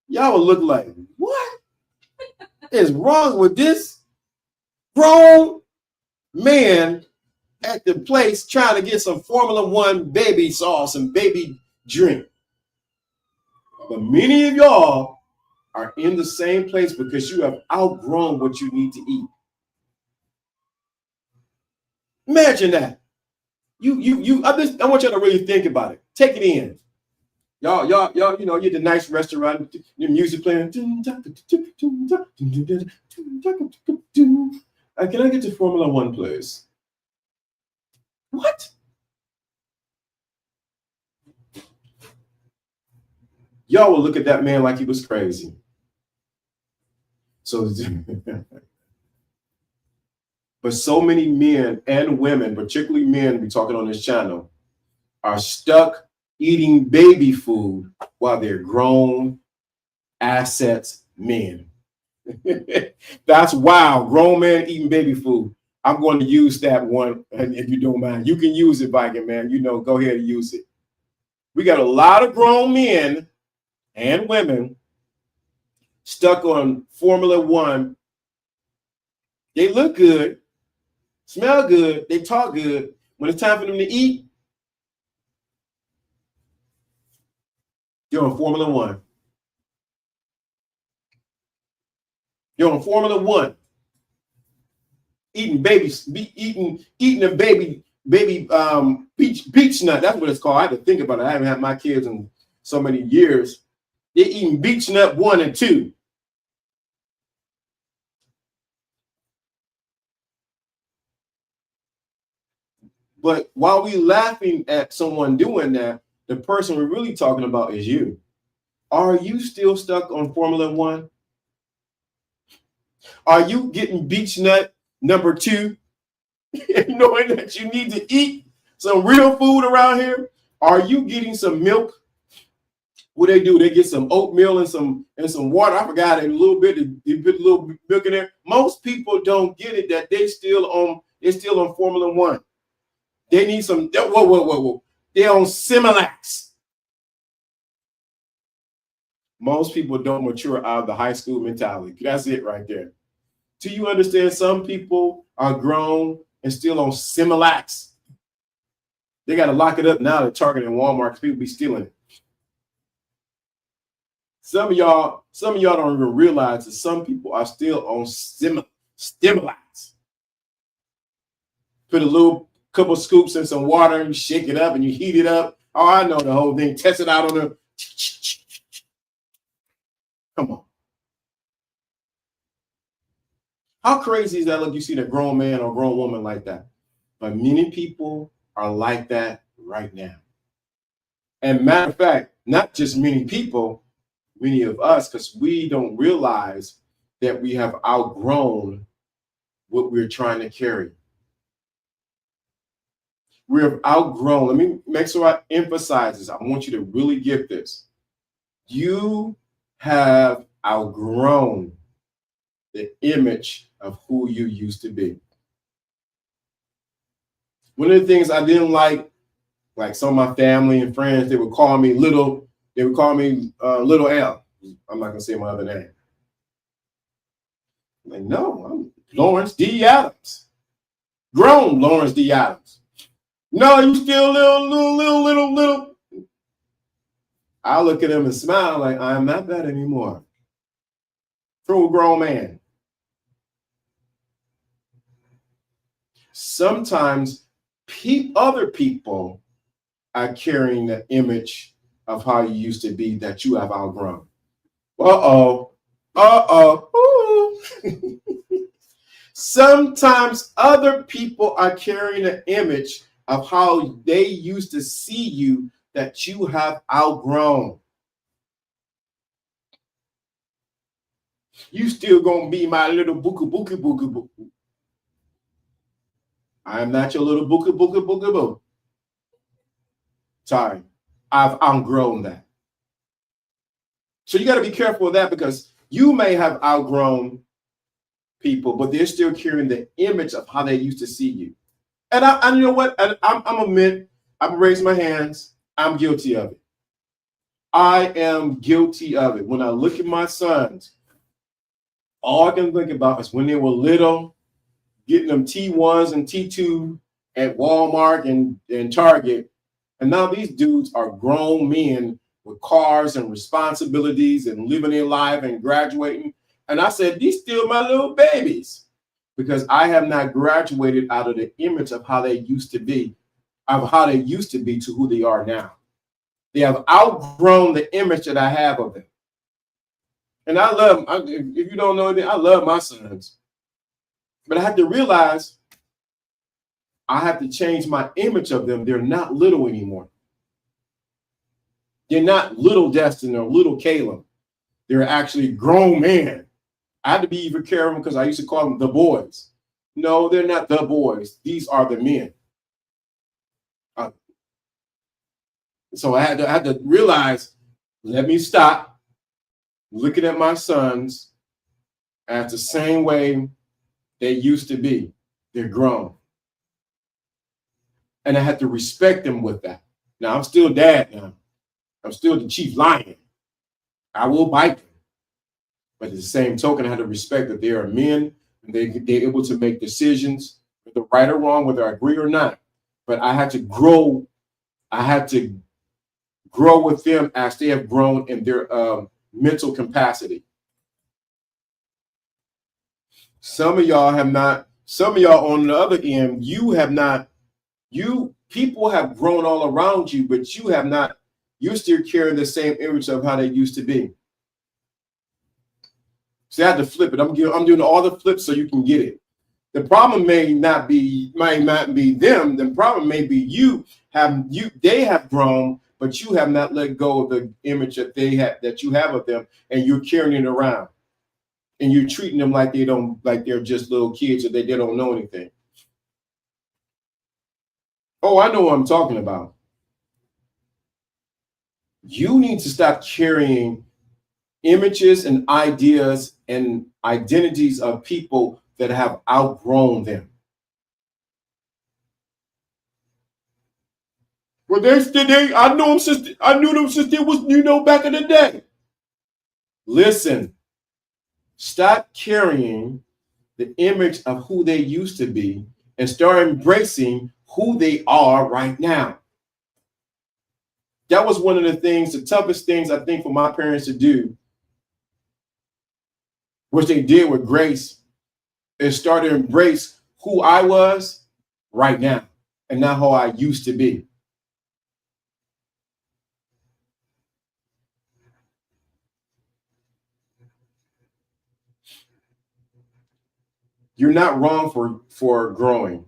Y'all would look like, what is wrong with this grown man at the place trying to get some Formula One baby sauce and baby drink? But many of y'all are in the same place because you have outgrown what you need to eat. Imagine that. I want y'all to really think about it. Take it in. Y'all, you're at the nice restaurant, your music playing. Can I get to Formula One, please? What? Y'all will look at that man like he was crazy. So, but so many men and women, particularly men, we're talking on this channel, are stuck eating baby food while they're grown assets men. That's wild. Grown man eating baby food. I'm going to use that one, and if you don't mind, you can use it, Viking man. Go ahead and use it. We got a lot of grown men and women stuck on Formula One. They look good, smell good, they talk good. When it's time for them to eat, you're on Formula One. You're on Formula One. Eating babies, eating a baby beach nut. That's what it's called. I had to think about it. I haven't had my kids in so many years. They're eating beach nut 1 and 2. But while we laughing at someone doing that, the person we're really talking about is you. Are you still stuck on Formula One? Are you getting beach nut number 2, knowing that you need to eat some real food around here? Are you getting some milk? What they do, they get some oatmeal and some water. I forgot a little bit. They put a little milk in there. Most people don't get it that they're still on Formula One. They need some. Whoa. They're on Similax. Most people don't mature out of the high school mentality. That's it right there. Do you understand? Some people are grown and still on Similax. They got to lock it up now at Target and Walmart because people be stealing it. Some of y'all don't even realize that some people are still on Stimulax. Put a couple scoops in some water and you shake it up and you heat it up. Oh, I know the whole thing. Test it out on the. Come on. How crazy is that? Look, you see a grown man or grown woman like that. But many people are like that right now. And matter of fact, not just many people, many of us, because we don't realize that we have outgrown what we're trying to carry. We have outgrown. Let me make sure I emphasize this. I want you to really get this. You have outgrown the image of who you used to be. One of the things I didn't like some of my family and friends, they would call me Little L. I'm not going to say my other name. Like, no, I'm Lawrence D. Adams. Grown Lawrence D. Adams. No, you still little. I look at him and smile like, I'm not that anymore. True grown man. Sometimes other people are carrying the image of how you used to be that you have outgrown. Sometimes other people are carrying an image of how they used to see you that you have outgrown. You still gonna be my little booka booka booka boo. I am not your little booka booka booka boo. Sorry, I've outgrown that. So you got to be careful of that, because you may have outgrown people, but they're still carrying the image of how they used to see you. And you know what? I'm admit, I'm raising my hands. I'm guilty of it. I am guilty of it. When I look at my sons, all I can think about is when they were little, getting them T1s and T2 at Walmart and Target. And now these dudes are grown men with cars and responsibilities and living their life and graduating. And I said, these still my little babies, because I have not graduated out of the image of how they used to be, to who they are now. They have outgrown the image that I have of them. And I love them. If you don't know anything, I love my sons. But I have to realize I have to change my image of them. They're not little anymore. They're not little Destin or little Caleb. They're actually grown men. I had to be even careful because I used to call them the boys. No, they're not the boys. These are the men. So I had to realize, let me stop looking at my sons as the same way they used to be. They're grown. And I had to respect them with that. Now, I'm still dad now. I'm still the chief lion. I will bite them. But at the same token, I had to respect that they are men and they're able to make decisions, whether right or wrong, whether I agree or not. But I had to grow. I had to grow with them as they have grown in their mental capacity. Some of y'all have not. Some of y'all on the other end, you have not. People have grown all around you, but you have not. You're still carrying the same image of how they used to be. So I had to flip it. I'm doing all the flips so you can get it. The problem may not be them. The problem may be they have grown, but you have not let go of the image that you have of them, and you're carrying it around. And you're treating them like they're just little kids, or they don't know anything. Oh, I know what I'm talking about. You need to stop carrying images and ideas and identities of people that have outgrown them. Well, I knew them since they was, back in the day. Listen, stop carrying the image of who they used to be and start embracing who they are right now. That was one of the toughest things I think for my parents to do, which they did with grace, is start to embrace who I was right now and not how I used to be. You're not wrong for growing.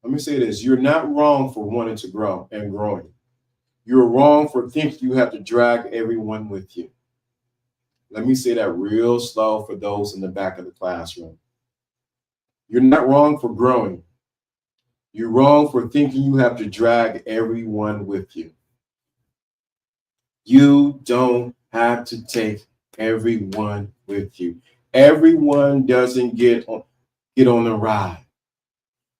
Let me say this. You're not wrong for wanting to grow and growing. You're wrong for thinking you have to drag everyone with you. Let me say that real slow for those in the back of the classroom. You're not wrong for growing. You're wrong for thinking you have to drag everyone with you. You don't have to take everyone with you. Everyone doesn't get on the ride.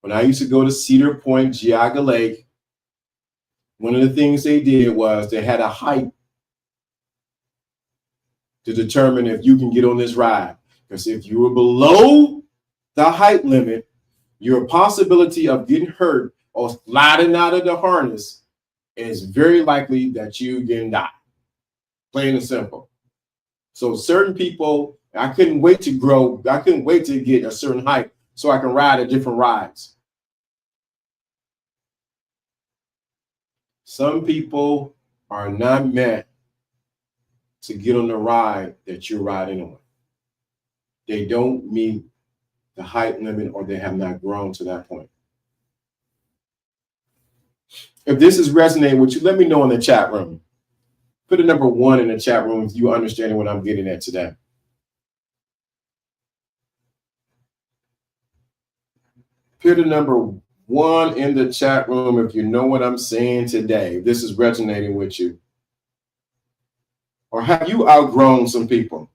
When I used to go to Cedar Point, Geauga Lake, one of the things they did was they had a height to determine if you can get on this ride. Because if you were below the height limit, your possibility of getting hurt or sliding out of the harness is very likely that you can die. Plain and simple. So certain people, I couldn't wait to grow. I couldn't wait to get a certain height so I can ride at different rides. Some people are not meant to get on the ride that you're riding on. They don't meet the height limit, or they have not grown to that point. If this is resonating with you, let me know in the chat room. Put a number 1 in the chat room if you understand what I'm getting at today. Put a number 1 in the chat room if you know what I'm saying today. If this is resonating with you. Or have you outgrown some people?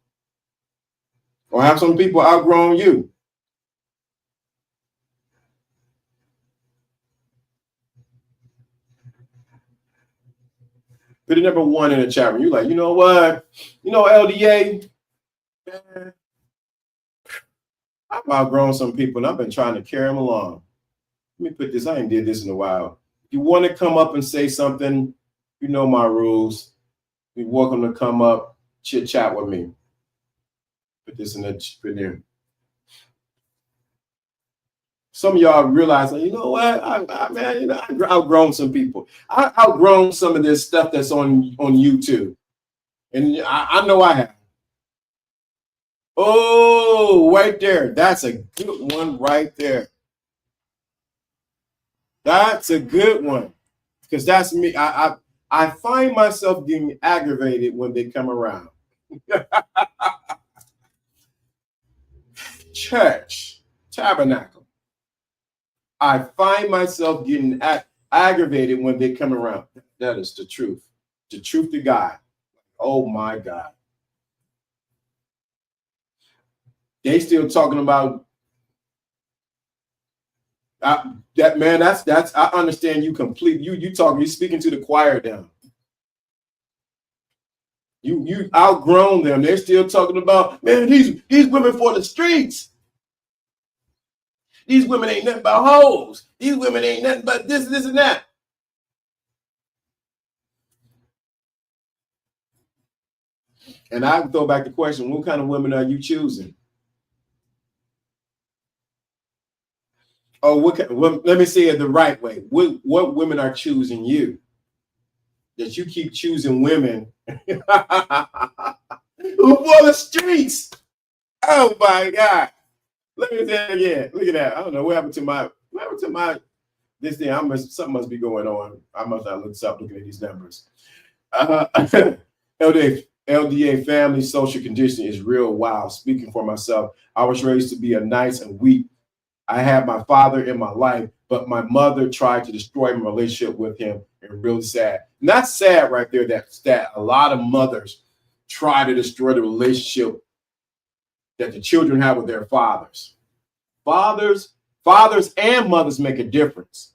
Or have some people outgrown you? Put a number 1 in the chat room. You're like, you know what? You know, LDA, man, I've outgrown some people and I've been trying to carry them along. Let me put this, I ain't did this in a while. If you want to come up and say something, you know my rules. You're welcome to come up, chit chat with me. Put this in there. Some of y'all realize, you know what, I've outgrown some people. I outgrown some of this stuff that's on YouTube. And I know I have. Oh, right there. That's a good one right there. That's a good one. Because that's me. I find myself getting aggravated when they come around. Church, tabernacle. I find myself getting aggravated when they come around. That is the truth. The truth to God. Oh my God. They still talking about that, man. That's I understand you completely. You speaking to the choir down. You outgrown them. They're still talking about, man, these women for the streets. These women ain't nothing but hoes. These women ain't nothing but this, and that. And I throw back the question, what kind of women are you choosing? Oh, let me say it the right way. What women are choosing you? That you keep choosing women who for the streets. Oh my God. Let me say it again. Look at that. I don't know what happened to my this thing. Something must be going on. I must not stop looking at these numbers. LDA family social conditioning is real wild. Speaking for myself, I was raised to be a nice and weak. I had my father in my life, but my mother tried to destroy my relationship with him, and really sad. And that's sad right there, that a lot of mothers try to destroy the relationship that the children have with their fathers. Fathers and mothers make a difference.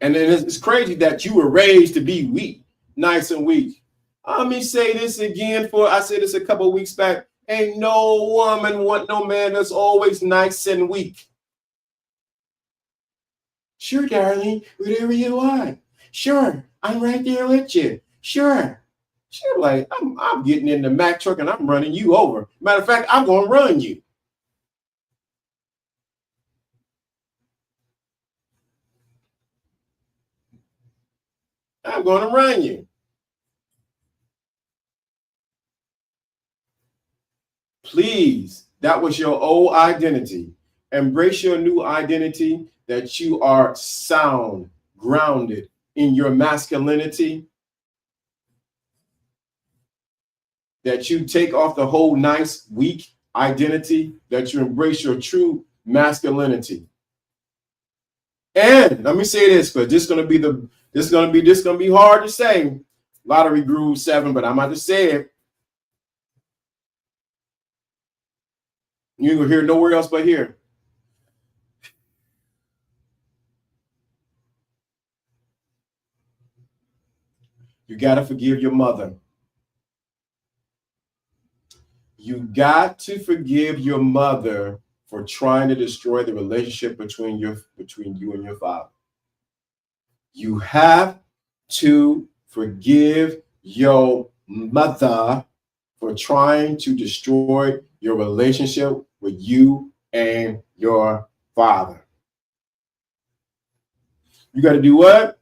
And then it's crazy that you were raised to be weak, nice and weak. Let me say this again. I said this a couple of weeks back. Ain't no woman want no man that's always nice and weak. Sure, darling, whatever you want. Sure, I'm right there with you. Sure. Sure, like I'm getting in the Mack truck and I'm running you over. Matter of fact, I'm gonna run you. I'm gonna run you. Please, that was your old identity. Embrace your new identity, that you are sound, grounded in your masculinity, that you take off the whole nice, weak identity, that you embrace your true masculinity. And let me say this, because this is gonna be hard to say. Lottery Groove 7, but I'm about to say it. You ain't gonna hear nowhere else but here. You gotta forgive your mother. You got to forgive your mother for trying to destroy the relationship between you and your father. You have to forgive your mother for trying to destroy your relationship with you and your father. You got to do what?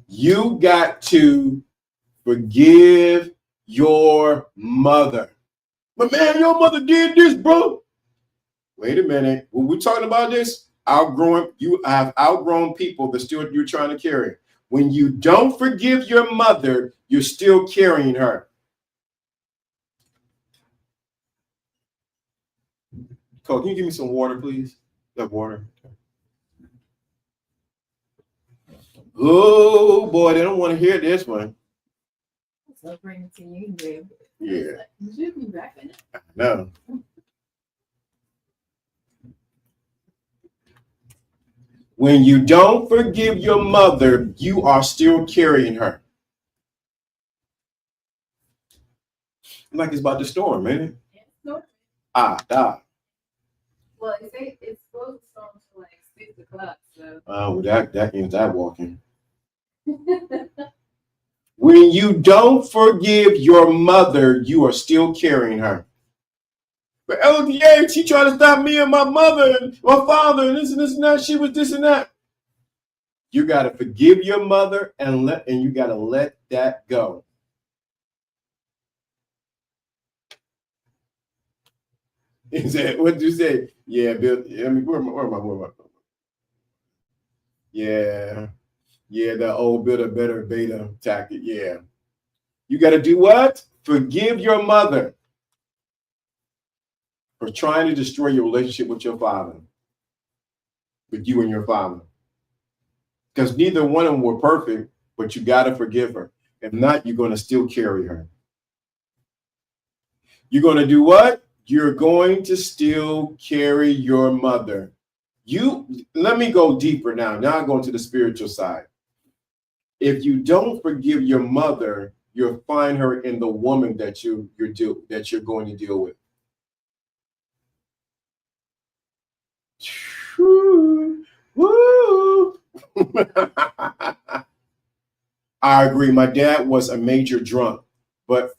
You got to forgive your mother. But man, your mother did this, bro. Wait a minute. Were we talking about this? You have outgrown people that still you're trying to carry. When you don't forgive your mother, you're still carrying her. Cole, can you give me some water, please? That water. Oh boy, they don't want to hear this one. So bring it to you, babe. Yeah. You should be back in it. No. When you don't forgive your mother, you are still carrying her. Like it's about to storm, man. Yeah, well, it's supposed to storm to like 6 o'clock, so. Oh, that ends that walking. When you don't forgive your mother, you are still carrying her. But LDA, she tried to stop me and my mother and my father and this and that. She was this and that. You got to forgive your mother and you got to let that go. He said, what did you say? Yeah, Bill. I mean, where am I? Yeah, the old better beta tactic. Yeah. You got to do what? Forgive your mother for trying to destroy your relationship with your father, with you and your father. Because neither one of them were perfect, but you got to forgive her. If not, you're going to still carry her. You're going to do what? You're going to still carry your mother. Let me go deeper now. Now I'm going to the spiritual side. If you don't forgive your mother, you'll find her in the woman that you're going to deal with. Woo. I agree. My dad was a major drunk, but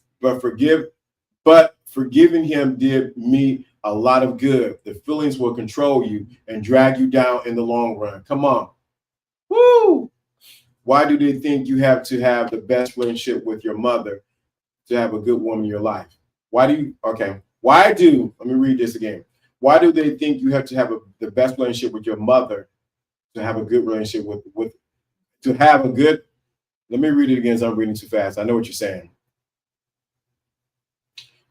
forgiving him did me a lot of good. The feelings will control you and drag you down in the long run. Come on. Woo! Why do they think you have to have the best relationship with your mother to have a good woman in your life? Let me read this again. Why do they think you have to have the best relationship with your mother to have a good relationship let me read it again, so I'm reading too fast. I know what you're saying.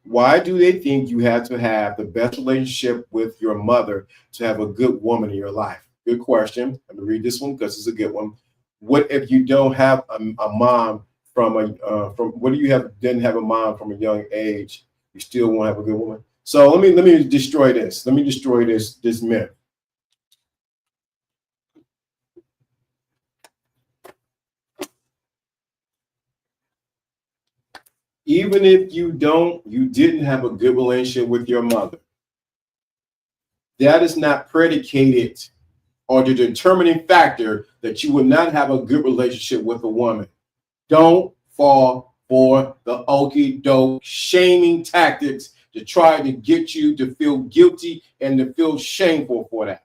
Why do they think you have to have the best relationship with your mother to have a good woman in your life? Good question. Let me read this one because it's a good one. What if you don't have a mom didn't have a mom from a young age? You still won't have a good woman. So let me destroy this. Let me destroy this myth. Even if you didn't have a good relationship with your mother, that is not predicated or the determining factor that you will not have a good relationship with a woman. Don't fall for the okie doke shaming tactics to try to get you to feel guilty and to feel shameful for that.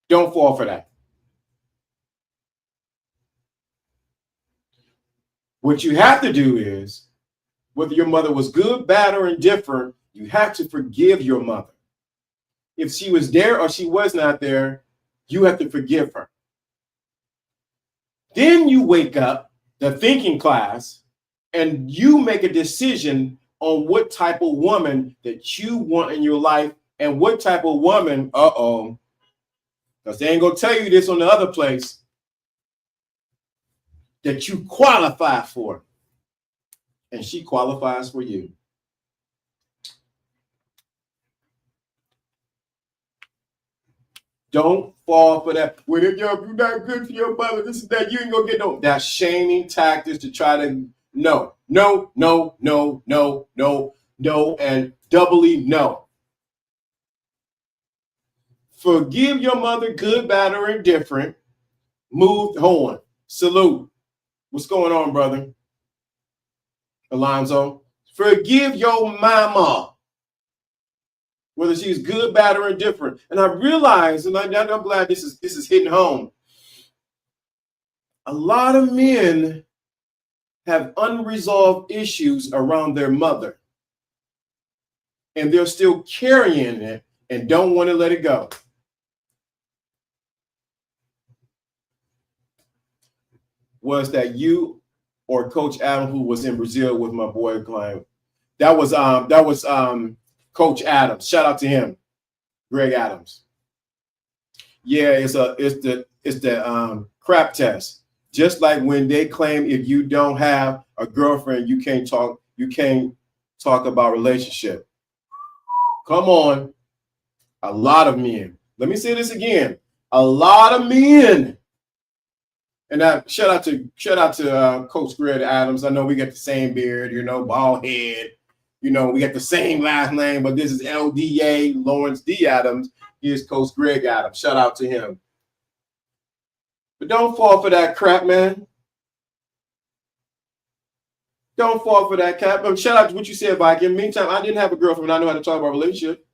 Don't fall for that. What you have to do is, whether your mother was good, bad, or indifferent, you have to forgive your mother. If she was there or she was not there, you have to forgive her. Then you wake up, the thinking class, and you make a decision on what type of woman that you want in your life and what type of woman, because they ain't going to tell you this on the other place, that you qualify for. And she qualifies for you. Don't fall for that. Well, if you're not good to your mother, this is that, you ain't gonna get no. That shaming tactics to try to no, and doubly no. Forgive your mother, good, bad, or indifferent. Move on. Salute. What's going on, brother? Alonzo. Forgive your mama, whether she's good, bad, or indifferent. And I realize, and I'm glad this is hitting home. A lot of men have unresolved issues around their mother, and they're still carrying it and don't want to let it go. Was that you or Coach Adam, who was in Brazil with my boy client? That was Coach Adams. Shout out to him, Greg Adams. Yeah, it's the crap test. Just like when they claim if you don't have a girlfriend, you can't talk about relationship. Come on. A lot of men. Let me say this again. A lot of men. And shout out to Coach Greg Adams. I know we got the same beard, bald head. We got the same last name, but this is LDA, Lawrence D. Adams. Here's Coach Greg Adams. Shout out to him. But don't fall for that crap, man. Don't fall for that crap. Shout out to what you said, Viking. Meantime, I didn't have a girlfriend. I know how to talk about relationship.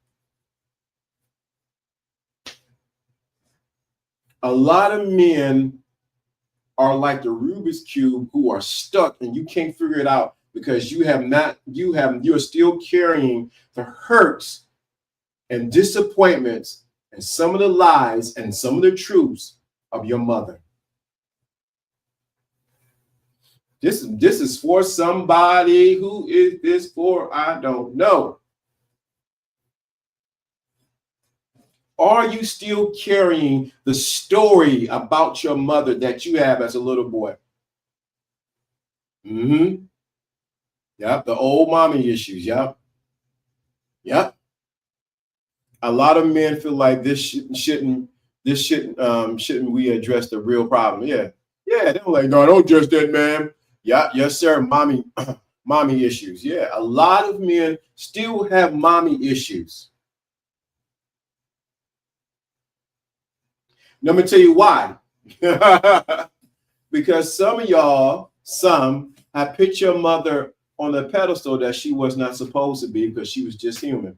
A lot of men are like the Rubik's Cube who are stuck and you can't figure it out because you are still carrying the hurts and disappointments and some of the lies and some of the truths of your mother. This is for somebody. Who is this for? I don't know. Are you still carrying the story about your mother that you have as a little boy? Mm-hmm. Yep, the old mommy issues. Yep. A lot of men feel like this shouldn't we address the real problem? Yeah. They're like, no, don't address that, man. Yeah, yes, sir. Mommy issues. Yeah, a lot of men still have mommy issues. Let me tell you why. Because some of y'all, have put your mother on a pedestal that she was not supposed to be because she was just human.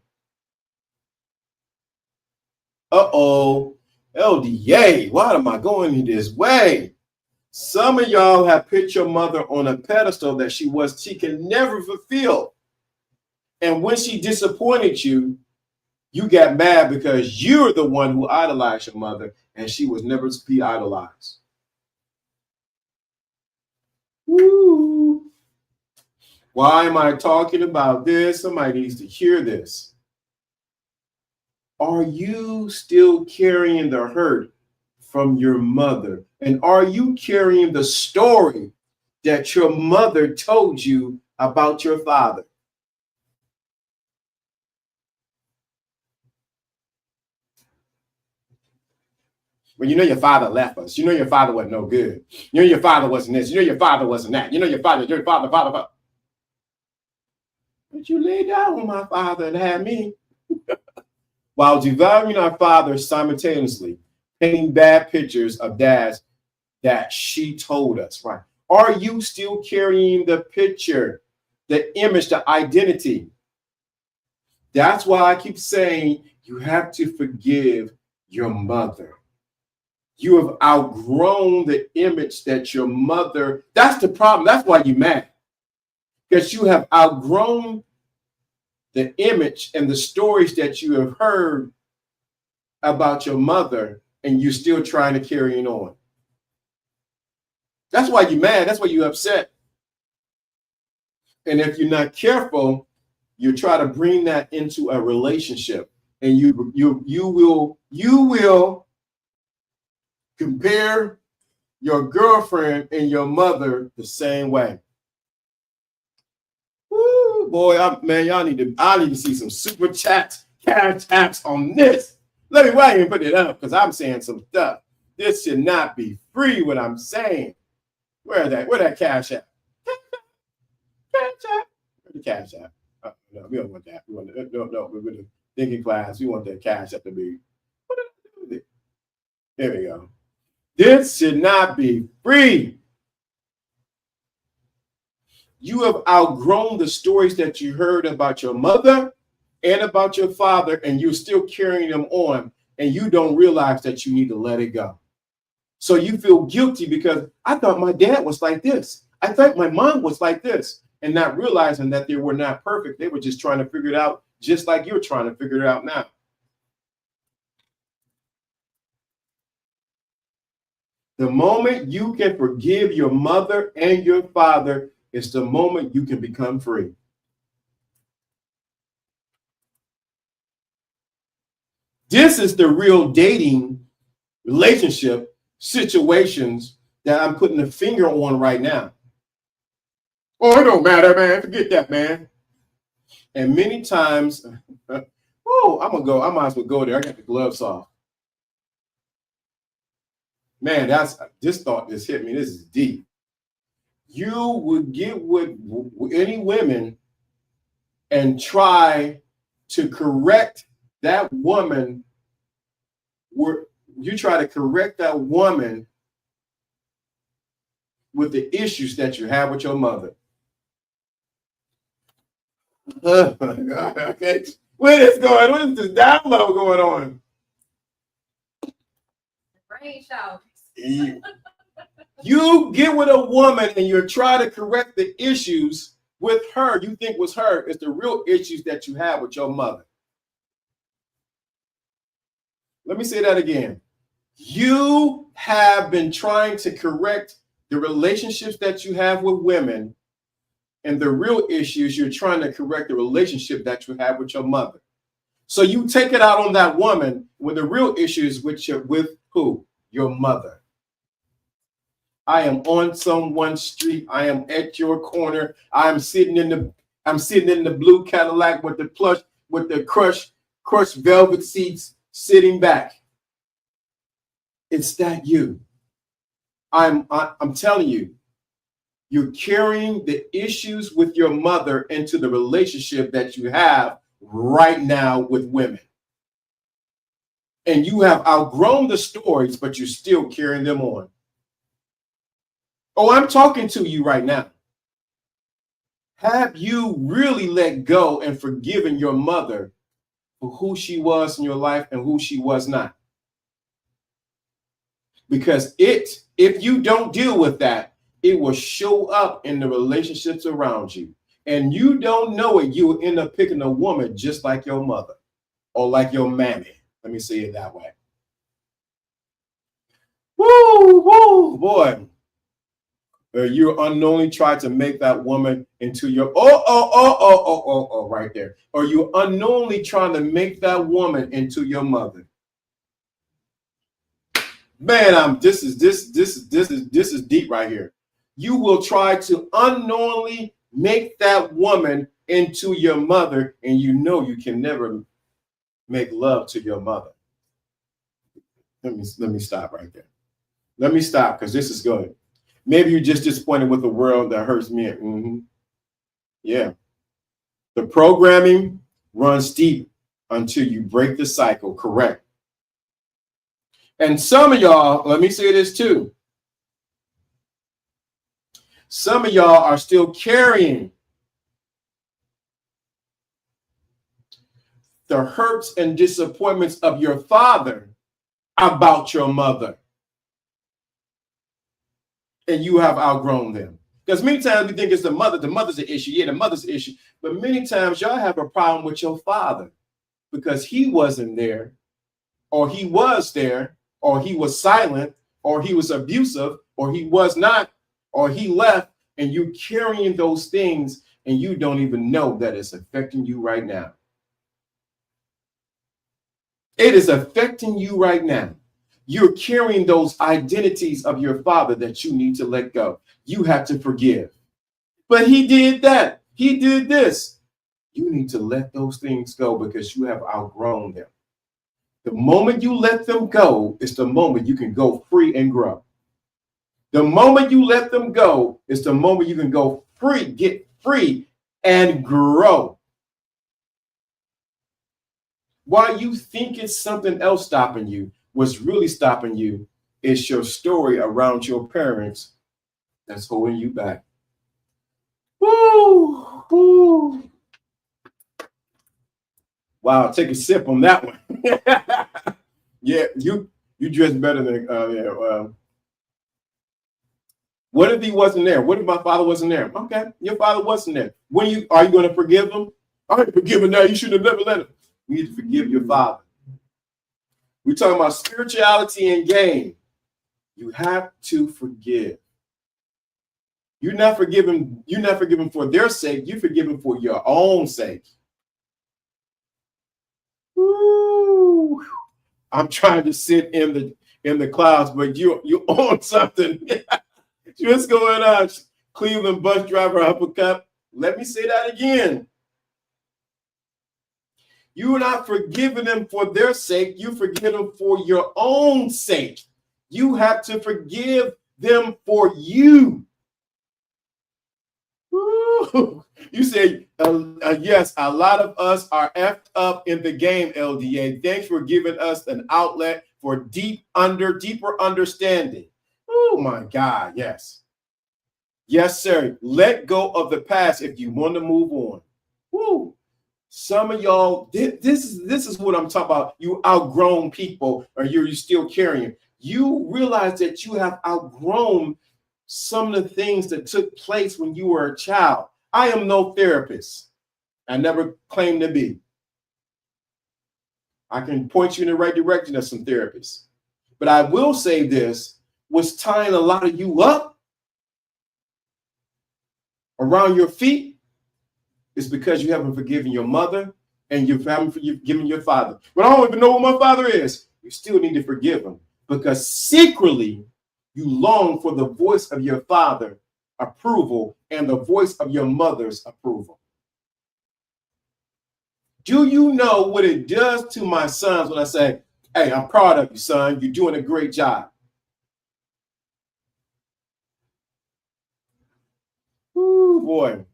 Uh-oh. LDA, why am I going this way? Some of y'all have put your mother on a pedestal that she can never fulfill. And when she disappointed you, you got mad because you're the one who idolized your mother and she was never to be idolized. Woo. Why am I talking about this? Somebody needs to hear this. Are you still carrying the hurt from your mother? And are you carrying the story that your mother told you about your father? Well, your father left us. Your father wasn't no good. Your father wasn't this. Your father wasn't that. Your father. But you laid down with my father and had me. While devouring our father simultaneously, painting bad pictures of dads that she told us, right? Are you still carrying the picture, the image, the identity? That's why I keep saying you have to forgive your mother. You have outgrown the image that your mother, that's the problem. That's why you're mad. Because you have outgrown the image and the stories that you have heard about your mother, and you're still trying to carry it on. That's why you're mad. That's why you're upset. And if you're not careful, you try to bring that into a relationship, and you will compare your girlfriend and your mother the same way. Woo, boy, I need to see some super chats, cash apps on this. Let me why you put it up, because I'm saying some stuff. This should not be free, what I'm saying. Where that cash app? Cash app. Where's the cash app? No, we don't want that. We want no, we're with the thinking class. We want that cash app to be. What did I do with it? There we go. This should not be free. You have outgrown the stories that you heard about your mother and about your father, and you're still carrying them on, and you don't realize that you need to let it go. So you feel guilty because I thought my dad was like this. I thought my mom was like this, and not realizing that they were not perfect. They were just trying to figure it out, just like you're trying to figure it out now. The moment you can forgive your mother and your father is the moment you can become free. This is the real dating relationship situations that I'm putting a finger on right now. Oh, it don't matter, man. Forget that, man. And many times, I might as well go there. I got the gloves off. Man, this thought just hit me. This is deep. You would get with any women and try to correct that woman. You try to correct that woman with the issues that you have with your mother. Oh my God. Okay. What is this download going on? Brain shout. You get with a woman and you're trying to correct the issues with her you think was her. It's the real issues that you have with your mother. Let me say that again. You have been trying to correct the relationships that you have with women, and the real issue is you're trying to correct the relationship that you have with your mother. So you take it out on that woman when the real issue is with who? Your mother. I am on someone's street. I am at your corner. I'm sitting in the blue Cadillac with the crushed velvet seats, sitting back. It's that you. I'm telling you, you're carrying the issues with your mother into the relationship that you have right now with women. And you have outgrown the stories, but you're still carrying them on. Oh, I'm talking to you right now. Have you really let go and forgiven your mother for who she was in your life and who she was not? Because if you don't deal with that, it will show up in the relationships around you. And you don't know it, you will end up picking a woman just like your mother or like your mammy. Let me say it that way. Woo, boy. You unknowingly try to make that woman into your right there. Or you unknowingly trying to make that woman into your mother. Man, this is deep right here. You will try to unknowingly make that woman into your mother, and you know you can never make love to your mother. Let me stop right there. Let me stop because this is good. Maybe you're just disappointed with the world that hurts me. Mm-hmm. Yeah. The programming runs deep until you break the cycle, correct? And some of y'all, let me say this too. Some of y'all are still carrying the hurts and disappointments of your father about your mother. And you have outgrown them. Because many times we think it's the mother's the issue. Yeah, the mother's the issue. But many times y'all have a problem with your father because he wasn't there, or he was there, or he was silent, or he was abusive, or he was not, or he left, and you're carrying those things and you don't even know that it's affecting you right now. It is affecting you right now. You're carrying those identities of your father that you need to let go. You have to forgive. But he did that. He did this. You need to let those things go because you have outgrown them. The moment you let them go is the moment you can go free and grow. The moment you let them go is the moment you can go free, get free and grow. While you think it's something else stopping you, what's really stopping you is your story around your parents that's holding you back. Woo, woo. Wow, take a sip on that one. Yeah, you dress better than what if he wasn't there? What if my father wasn't there? Okay, your father wasn't there. Are you going to forgive him? I ain't forgiving now. You should have never let him. You need to forgive your father. We're talking about spirituality and game. You have to forgive. You're not forgiving for their sake. You forgive them for your own sake. Woo. I'm trying to sit in the clouds, but you own something. What's going on? Cleveland bus driver uppercut. Let me say that again. You are not forgiving them for their sake. You forgive them for your own sake. You have to forgive them for you. Woo. You say, yes, a lot of us are effed up in the game, LDA. Thanks for giving us an outlet for deeper understanding. Oh, my God, yes. Yes, sir. Let go of the past if you want to move on. Woo. Some of y'all, this is what I'm talking about. You outgrown people, or you're still carrying. You realize that you have outgrown some of the things that took place when you were a child. I am no therapist. I never claimed to be. I can point you in the right direction of some therapists. But I will say this, what's tying a lot of you up around your feet is because you haven't forgiven your mother and you haven't forgiven your father. But I don't even know what my father is. You still need to forgive him because secretly you long for the voice of your father approval and the voice of your mother's approval. Do you know what it does to my sons when I say, hey, I'm proud of you, son. You're doing a great job. Ooh, boy.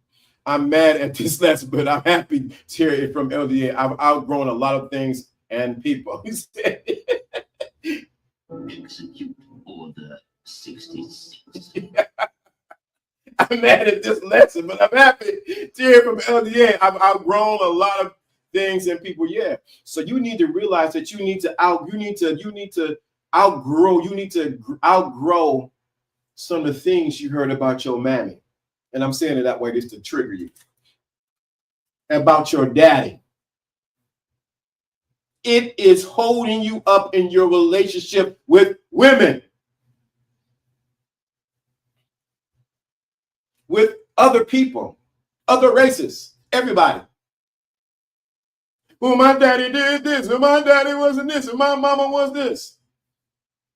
I'm mad at this lesson, but I'm happy to hear it from LDA. I've outgrown a lot of things and people. Execute Order 66. I'm mad at this lesson, but I'm happy to hear from LDA. I've outgrown a lot of things and people. Yeah. So you need to realize that you need to outgrow some of the things you heard about your mammy. And I'm saying it that way just to trigger you. About your daddy. It is holding you up in your relationship with women. With other people, other races, everybody. Well, my daddy did this, and my daddy wasn't this, and my mama was this.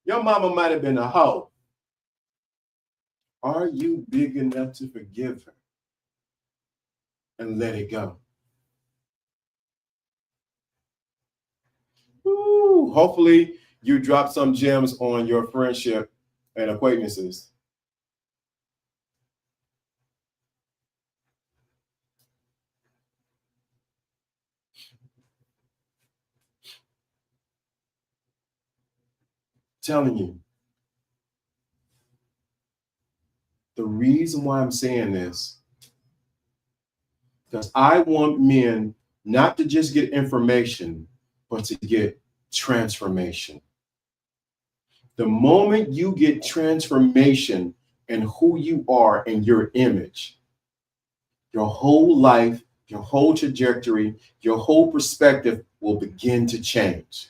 Your mama might have been a hoe. Are you big enough to forgive her and let it go? Ooh, hopefully you drop some gems on your friendship and acquaintances. Telling you, the reason why I'm saying this, because I want men not to just get information, but to get transformation. The moment you get transformation in who you are and your image, your whole life, your whole trajectory, your whole perspective will begin to change.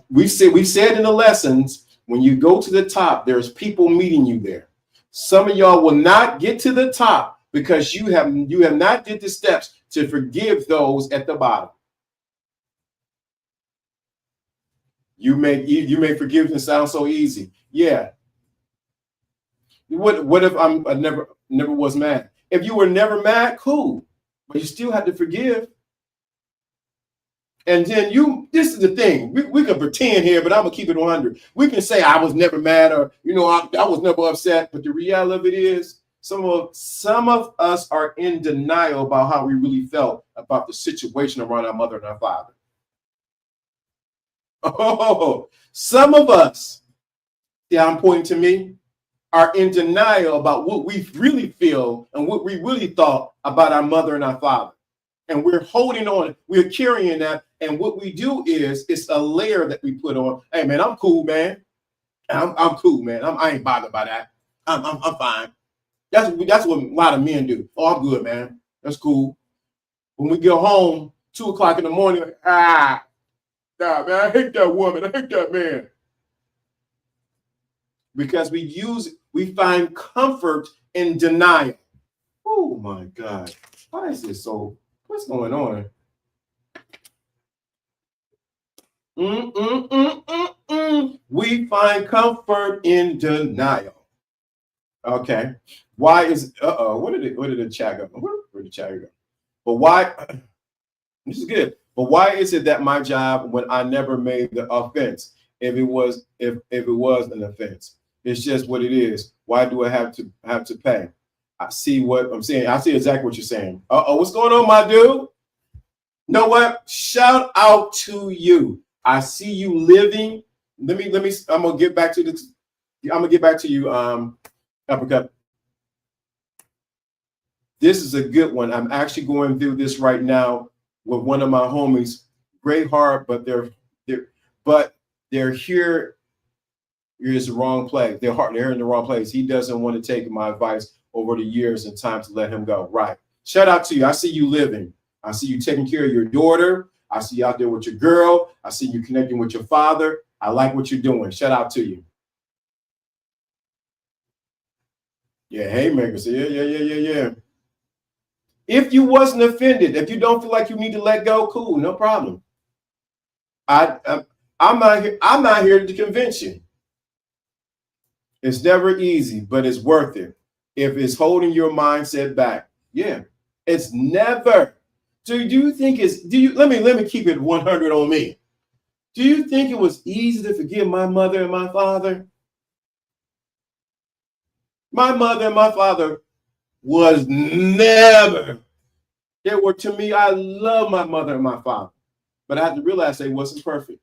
We said in the lessons, when you go to the top, there's people meeting you there. Some of y'all will not get to the top because you have not did the steps to forgive those at the bottom. You make forgiveness sound so easy. Yeah. What if I never was mad? If you were never mad, cool, but you still had to forgive. And then this is the thing, we can pretend here, but I'm gonna keep it 100. We can say I was never mad, or I was never upset, but the reality of it is some of us are in denial about how we really felt about the situation around our mother and our father. Oh, some of us, yeah, I'm pointing to me, are in denial about what we really feel and what we really thought about our mother and our father. And we're holding on, we're carrying that. And what we do is it's a layer that we put on. Hey, man, I'm cool, man. I'm cool, man. I ain't bothered by that. I'm fine. That's what a lot of men do. Oh, I'm good, man. That's cool. When we get home, 2 o'clock in the morning, nah, man, I hate that woman. I hate that man. because we find comfort in denial. Oh my God. Why is this so? What's going on? We find comfort in denial. Okay. Why is Where did the chat go? Where did the chat go? But why? This is good. But why is it that my job, when I never made the offense, if it was an offense, it's just what it is. Why do I have to pay? I see what I'm saying. I see exactly what you're saying. What's going on, my dude? You know what? Shout out to you. I see you living. Let me. I'm gonna get back to this. I'm gonna get back to you, Uppercut. This is a good one. I'm actually going through this right now with one of my homies. Great heart, but they're here. Is the wrong place. They're in the wrong place. He doesn't want to take my advice over the years and time to let him go. Right. Shout out to you. I see you living. I see you taking care of your daughter. I see you out there with your girl. I see you connecting with your father. I like what you're doing. Shout out to you. Yeah, haymakers. Yeah. If you wasn't offended, if you don't feel like you need to let go, cool, no problem. I'm not here. I'm not here to convince you. It's never easy, but it's worth it. If it's holding your mindset back, yeah, it's never. Do you think it's? Let me keep it 100 on me. Do you think it was easy to forgive my mother and my father? My mother and my father was never. They were, to me, I love my mother and my father, but I had to realize they wasn't perfect.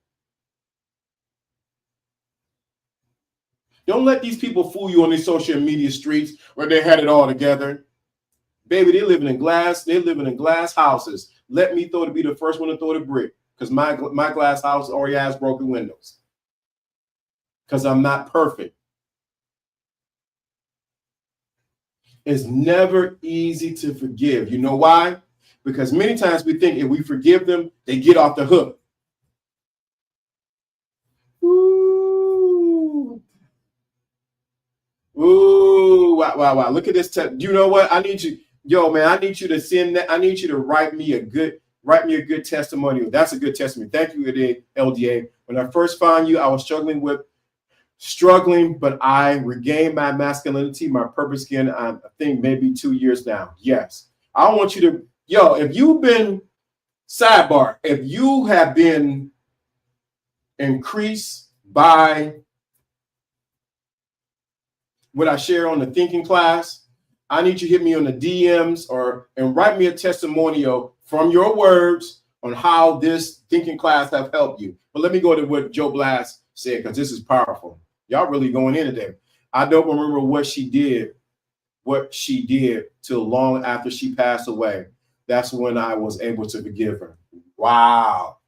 Don't let these people fool you on these social media streets where they had it all together. Baby, they're living in glass houses. Let me be the first one to throw the brick, because my glass house already has broken windows. Because I'm not perfect. It's never easy to forgive. You know why? Because many times we think if we forgive them, they get off the hook. Ooh, wow. Look at this. You know what? I need you. Yo, man, I need you to send that. I need you to write me a good testimonial. That's a good testimony. Thank you, LDA. When I first found you, I was struggling, but I regained my masculinity, my purpose again. I think maybe 2 years now. Yes. I want you to, if you've been, sidebar, if you have been increased by what I share on the thinking class, I need you to hit me on the DMs and write me a testimonial from your words on how this thinking class have helped you. But let me go to what Joe Blast said, because this is powerful. Y'all really going in today. I don't remember what she did till long after she passed away. That's when I was able to forgive her. Wow.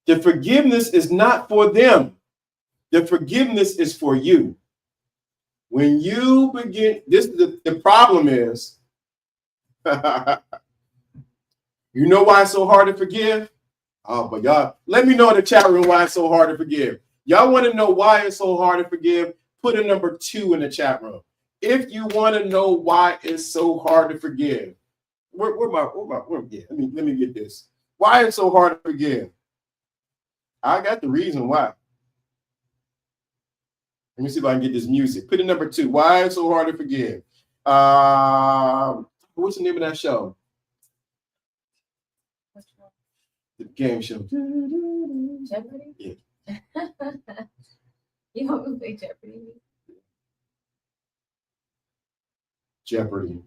The forgiveness is not for them. The forgiveness is for you. When you begin, the problem is, you know why it's so hard to forgive? Oh, but y'all, let me know in the chat room why it's so hard to forgive. Y'all want to know why it's so hard to forgive? Put a number 2 in the chat room. If you want to know why it's so hard to forgive, let me get this. Why it's so hard to forgive? I got the reason why. Let me see if I can get this music. Put in number 2. Why it's so hard to forgive? What's the name of that show? The game show. Jeopardy? Yeah. You want me to play Jeopardy? Jeopardy.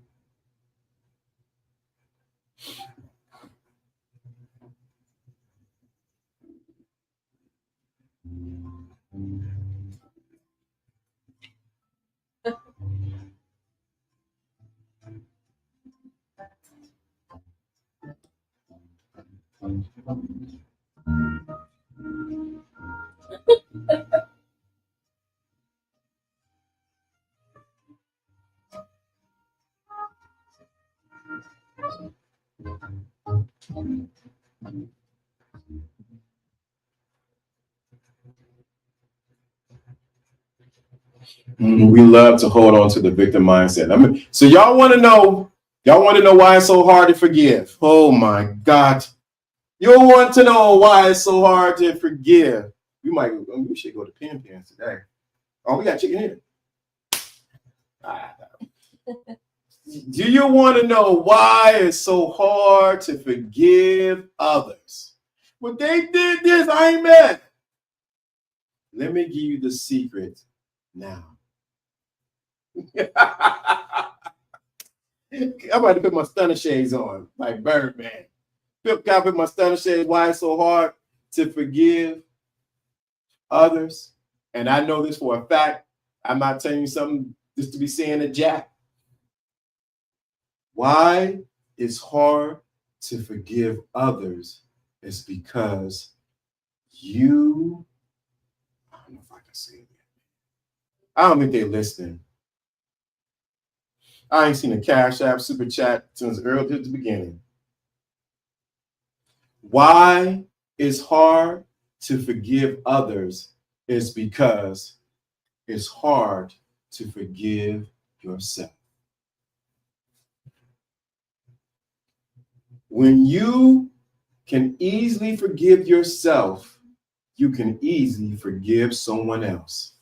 We love to hold on to the victim mindset. I mean, so y'all want to know why it's so hard to forgive. Oh my God. You want to know why it's so hard to forgive. We should go to Pin Pins today. Oh, we got chicken here. Do you want to know why it's so hard to forgive others? Well, they did this, I ain't mad. Let me give you the secret now. I'm about to put my stunner shades on, like Birdman. Gotta put my stunner shades. Why it's so hard to forgive others? And I know this for a fact. I'm not telling you something just to be saying a jack. Why it's hard to forgive others is because I don't know if I can say it. I don't think they're listening. I ain't seen a Cash App Super Chat since early at the beginning. Why it's hard to forgive others is because it's hard to forgive yourself. When you can easily forgive yourself, you can easily forgive someone else.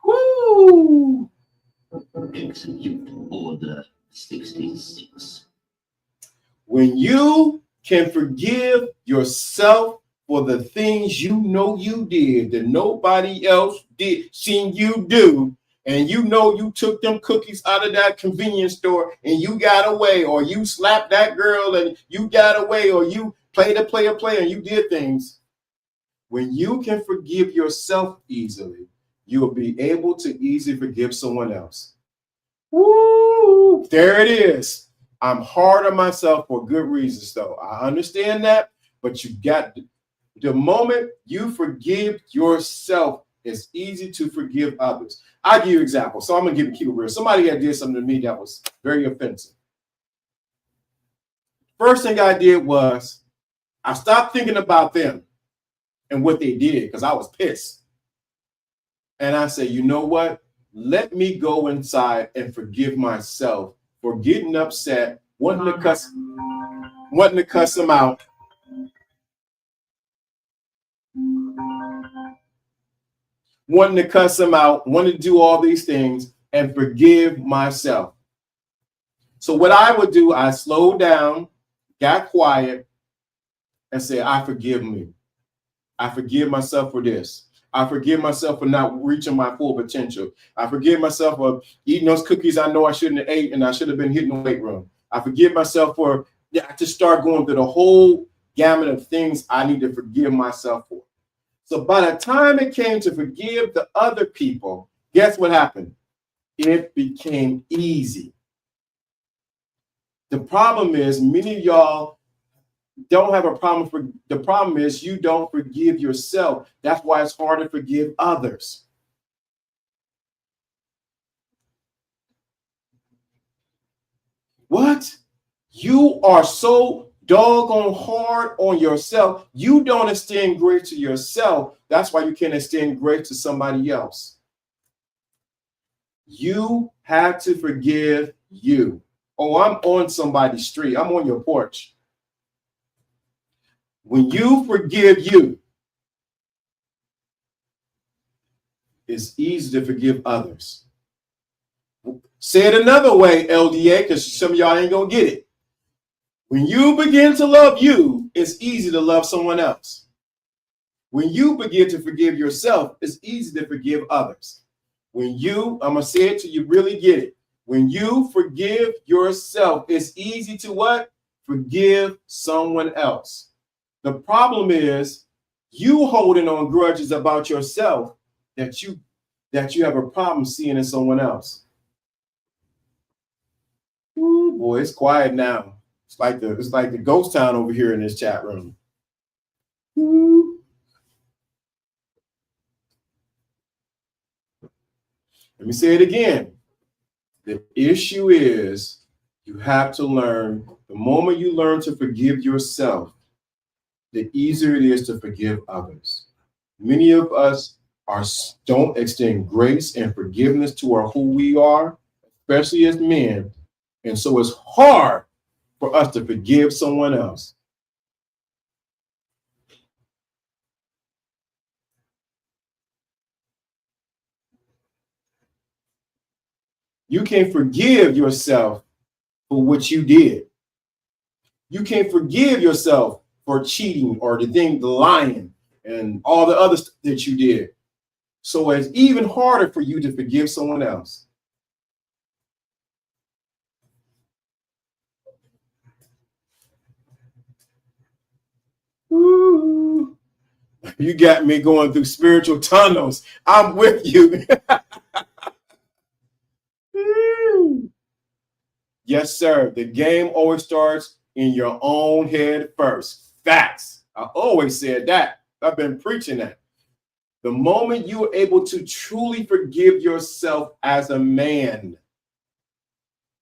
Woo! Execute Order 66. When you can forgive yourself for the things you know you did that nobody else seen you do, and you know you took them cookies out of that convenience store and you got away, or you slapped that girl and you got away, or you played a player and you did things. When you can forgive yourself easily, you'll be able to easily forgive someone else. Woo! There it is. I'm hard on myself for good reasons, though. I understand that, but you got the moment you forgive yourself, it's easy to forgive others. I'll give you an example. So I'm gonna keep it real. Somebody had did something to me that was very offensive. First thing I did was I stopped thinking about them and what they did because I was pissed. And I said, you know what? Let me go inside and forgive myself for getting upset, wanting to cuss them out. Wanting to cuss them out, wanting to do all these things, and forgive myself. So what I would do, I slowed down, got quiet, and said, I forgive me. I forgive myself for this. I forgive myself for not reaching my full potential. I forgive myself for eating those cookies I know I shouldn't have ate and I should have been hitting the weight room. I forgive myself for to start going through the whole gamut of things I need to forgive myself for. So by the time it came to forgive the other people, guess what happened? It became easy. The problem is many of y'all don't have a problem. The problem is you don't forgive yourself. That's why it's hard to forgive others. What? You are so doggone hard on yourself. You don't extend grace to yourself. That's why you can't extend grace to somebody else. You have to forgive you. Oh, I'm on somebody's street. I'm on your porch. When you forgive you, it's easy to forgive others. Say it another way, LDA, because some of y'all ain't going to get it. When you begin to love you, it's easy to love someone else. When you begin to forgive yourself, it's easy to forgive others. When you, I'm going to say it till you really get it. When you forgive yourself, it's easy to what? Forgive someone else. The problem is you holding on grudges about yourself that you have a problem seeing in someone else. Ooh, boy, it's quiet now. It's like the ghost town over here in this chat room. Ooh. Let me say it again. The issue is you have to learn, the moment you learn to forgive yourself, the easier it is to forgive others. Many of us don't extend grace and forgiveness to our who we are, especially as men. And so it's hard for us to forgive someone else. You can't forgive yourself for what you did. You can't forgive yourself for cheating or the lying and all the other stuff that you did. So it's even harder for you to forgive someone else. Ooh, you got me going through spiritual tunnels. I'm with you. Yes, sir. The game always starts in your own head first. Facts. I always said that. I've been preaching that. The moment you are able to truly forgive yourself as a man,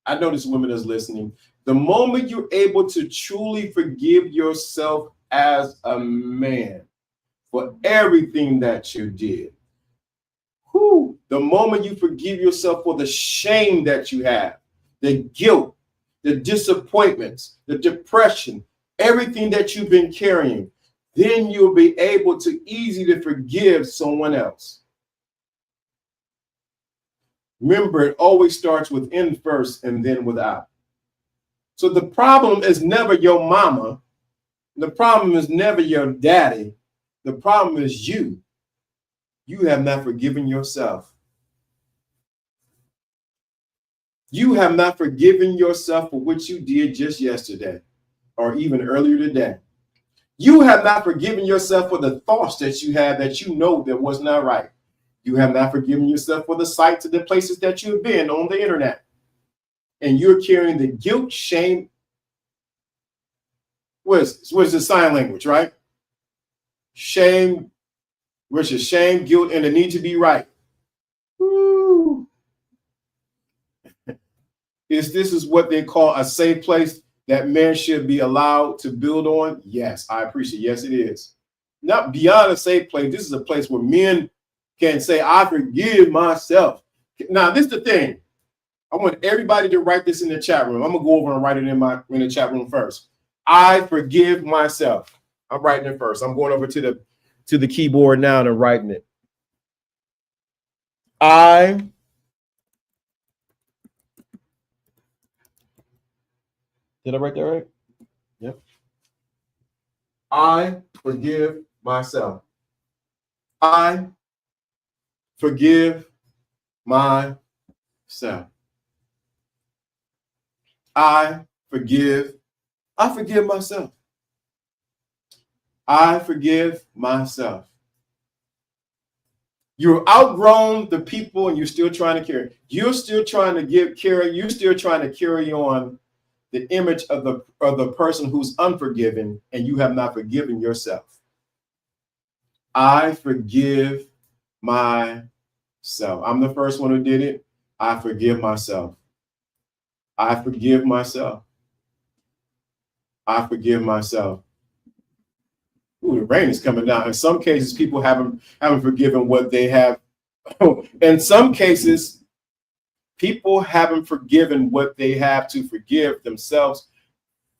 I know this woman is listening. The moment you're able to truly forgive yourself as a man for everything that you did, the moment you forgive yourself for the shame that you have, the guilt, the disappointments, the depression, everything that you've been carrying, then you'll be able to easily forgive someone else. Remember, it always starts within first and then without. So the problem is never your mama. The problem is never your daddy. The problem is you. You have not forgiven yourself. You have not forgiven yourself for what you did just yesterday or even earlier today. You have not forgiven yourself for the thoughts that you had that you know that was not right. You have not forgiven yourself for the sites and the places that you've been on the internet. And you're carrying the guilt, shame. What's the sign language, right? Shame, which is shame, guilt, and the need to be right. Woo. This is what they call a safe place that men should be allowed to build on? Yes, I appreciate it. Yes, it is. Not beyond a safe place. This is a place where men can say, I forgive myself. Now, this is the thing. I want everybody to write this in the chat room. I'm going to go over and write it in the chat room first. I forgive myself. I'm writing it first. I'm going over to the keyboard now and I'm writing it. Did I write that right? Yep. I forgive myself. I forgive myself. I forgive myself. I forgive myself. You're outgrown the people and you're still trying to carry. You're still trying to carry on the image of the person who's unforgiven, and you have not forgiven yourself. I forgive myself. I'm the first one who did it. I forgive myself. I forgive myself. I forgive myself. Ooh, the rain is coming down. In some cases, people haven't forgiven what they have. In some cases, people haven't forgiven what they have to forgive themselves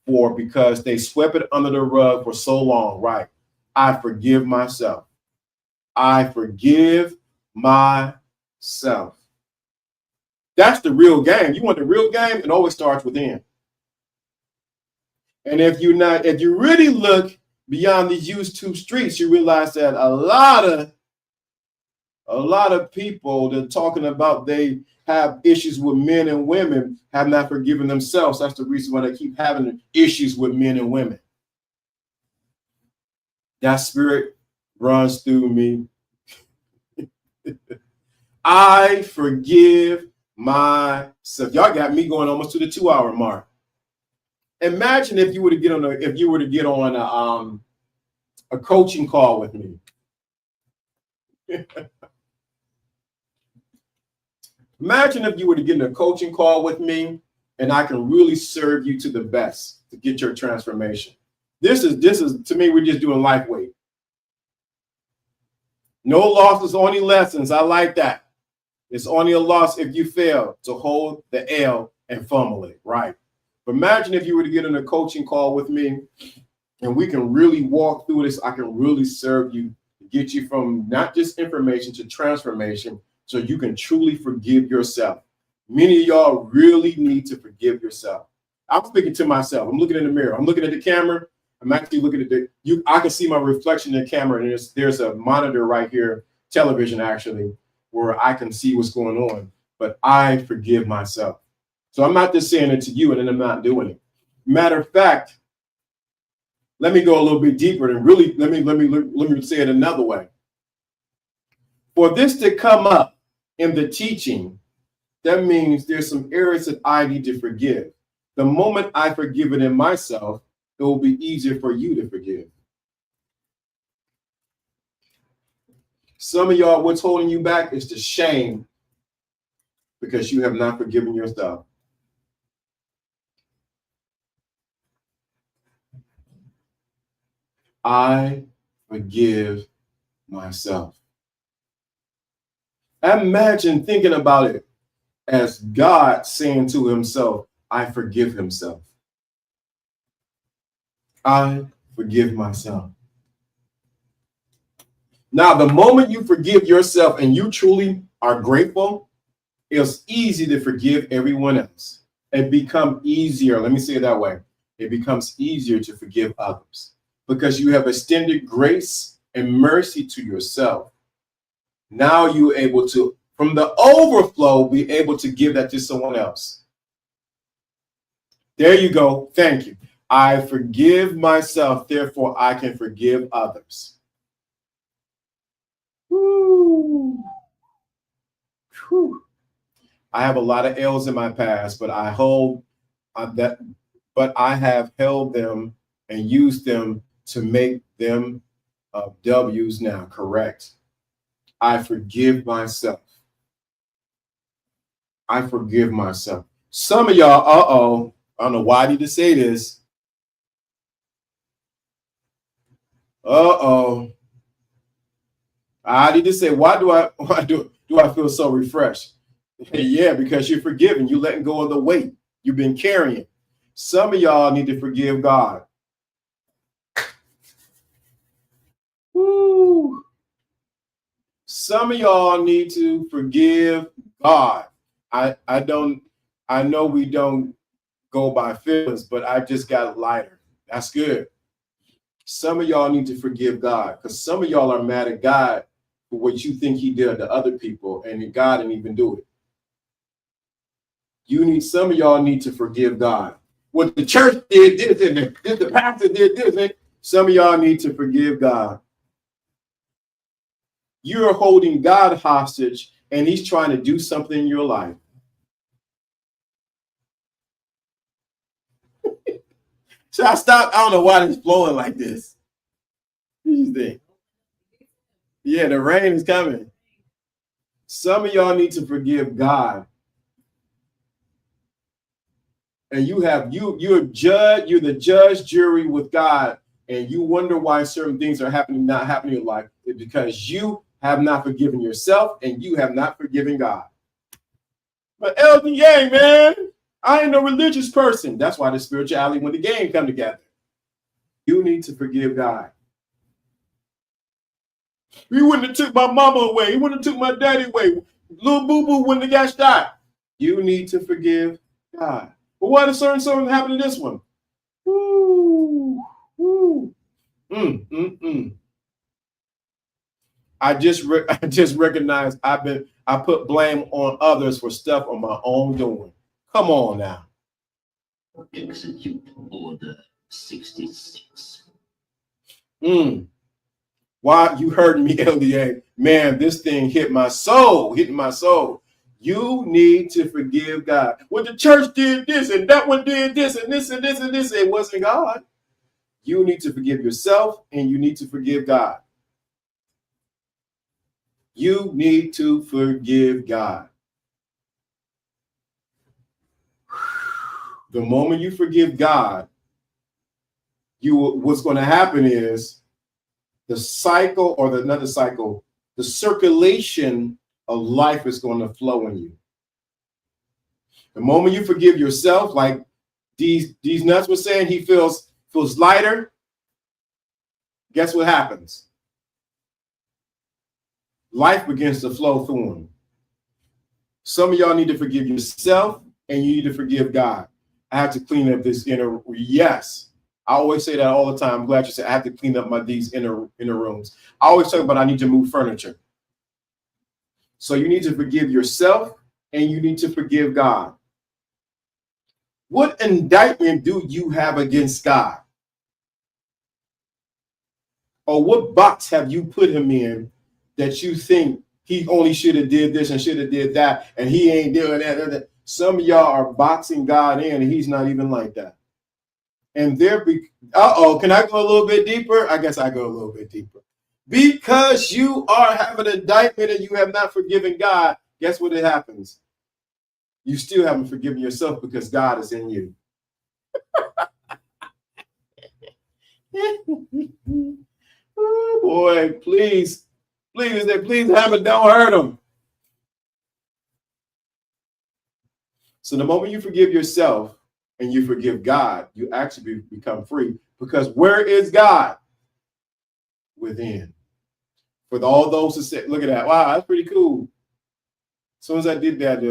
for because they swept it under the rug for so long, right? I forgive myself. I forgive myself. That's the real game. You want the real game? It always starts within. And if you really look beyond these YouTube streets, you realize that a lot of people that are talking about they have issues with men and women have not forgiven themselves. That's the reason why they keep having issues with men and women. That spirit runs through me. I forgive myself. Y'all got me going almost to the 2-hour mark. Imagine if you were to get on a coaching call with me. Imagine if you were to get in a coaching call with me and I can really serve you to the best to get your transformation. This is to me, we're just doing life weight. No losses, only lessons. I like that. It's only a loss if you fail to hold the L and fumble it, right? But imagine if you were to get in a coaching call with me and we can really walk through this. I can really serve you, get you from not just information to transformation so you can truly forgive yourself. Many of y'all really need to forgive yourself. I'm speaking to myself. I'm looking in the mirror. I'm looking at the camera. I'm actually looking at I can see my reflection in the camera, and there's a monitor right here, television actually, where I can see what's going on. But I forgive myself. So I'm not just saying it to you and then I'm not doing it. Matter of fact, let me go a little bit deeper and really let me say it another way. For this to come up in the teaching, that means there's some areas that I need to forgive. The moment I forgive it in myself, it will be easier for you to forgive. Some of y'all, what's holding you back is the shame because you have not forgiven yourself. I forgive myself. Imagine thinking about it as God saying to himself, I forgive himself. I forgive myself. Now, the moment you forgive yourself and you truly are grateful, it's easy to forgive everyone else. It becomes easier. Let me say it that way. It becomes easier to forgive others because you have extended grace and mercy to yourself. Now you're able to, from the overflow, be able to give that to someone else. There you go. Thank you. I forgive myself, therefore I can forgive others. Woo. Whew. I have a lot of L's in my past, but I have held them and used them to make them W's now. Correct. I forgive myself. I forgive myself. Some of y'all, I don't know why I need to say this. I need to say, why do I feel so refreshed? Yeah, because you're forgiven. You're letting go of the weight you've been carrying. Some of y'all need to forgive God. Woo. Some of y'all need to forgive God. I know we don't go by feelings, but I just got lighter. That's good. Some of y'all need to forgive God because some of y'all are mad at God for what you think he did to other people, and God didn't even do it. Some of y'all need to forgive God. What the church did this, and the pastor did this, and some of y'all need to forgive God. You're holding God hostage, and he's trying to do something in your life. So I don't know why it's flowing like this. What do you think? Yeah, the rain is coming. Some of y'all need to forgive God. And you're the judge, jury with God, and you wonder why certain things are not happening in life. It's because you have not forgiven yourself and you have not forgiven God. But LDA, man, I ain't no religious person. That's why the spirituality when the game come together. You need to forgive God. He wouldn't have took my mama away. He wouldn't have took my daddy away. Little boo-boo wouldn't have got shot. You need to forgive God. But why does something happen to this one? Ooh, ooh. I just recognized I put blame on others for stuff on my own doing. Come on now. Execute Order 66. Why you heard me, LDA? Man, this thing hitting my soul. You need to forgive God. Well, the church did this and that one did this and this and this and this. It wasn't God. You need to forgive yourself and you need to forgive God. You need to forgive God. The moment you forgive God, what's going to happen is the cycle or another cycle the circulation of life is going to flow in you. The moment you forgive yourself, like these nuts were saying, he feels lighter. Guess what happens? Life begins to flow through him. Some of y'all need to forgive yourself, and you need to forgive God. I have to clean up this inner. Yes, I always say that all the time. I'm glad you said I have to clean up these inner rooms. I always talk about I need to move furniture. So you need to forgive yourself, and you need to forgive God. What indictment do you have against God? Or what box have you put him in that you think he only should have did this and should have did that, and he ain't doing that? Some of y'all are boxing God in, and he's not even like that. And can I go a little bit deeper? I guess I go a little bit deeper. Because you are having an indictment and you have not forgiven God, guess what happens? You still haven't forgiven yourself because God is in you. Oh boy, please, Hammer, don't hurt him. So the moment you forgive yourself and you forgive God, you actually become free. Because where is God? Within. For all those who say, look at that. Wow, that's pretty cool. As soon as I did that,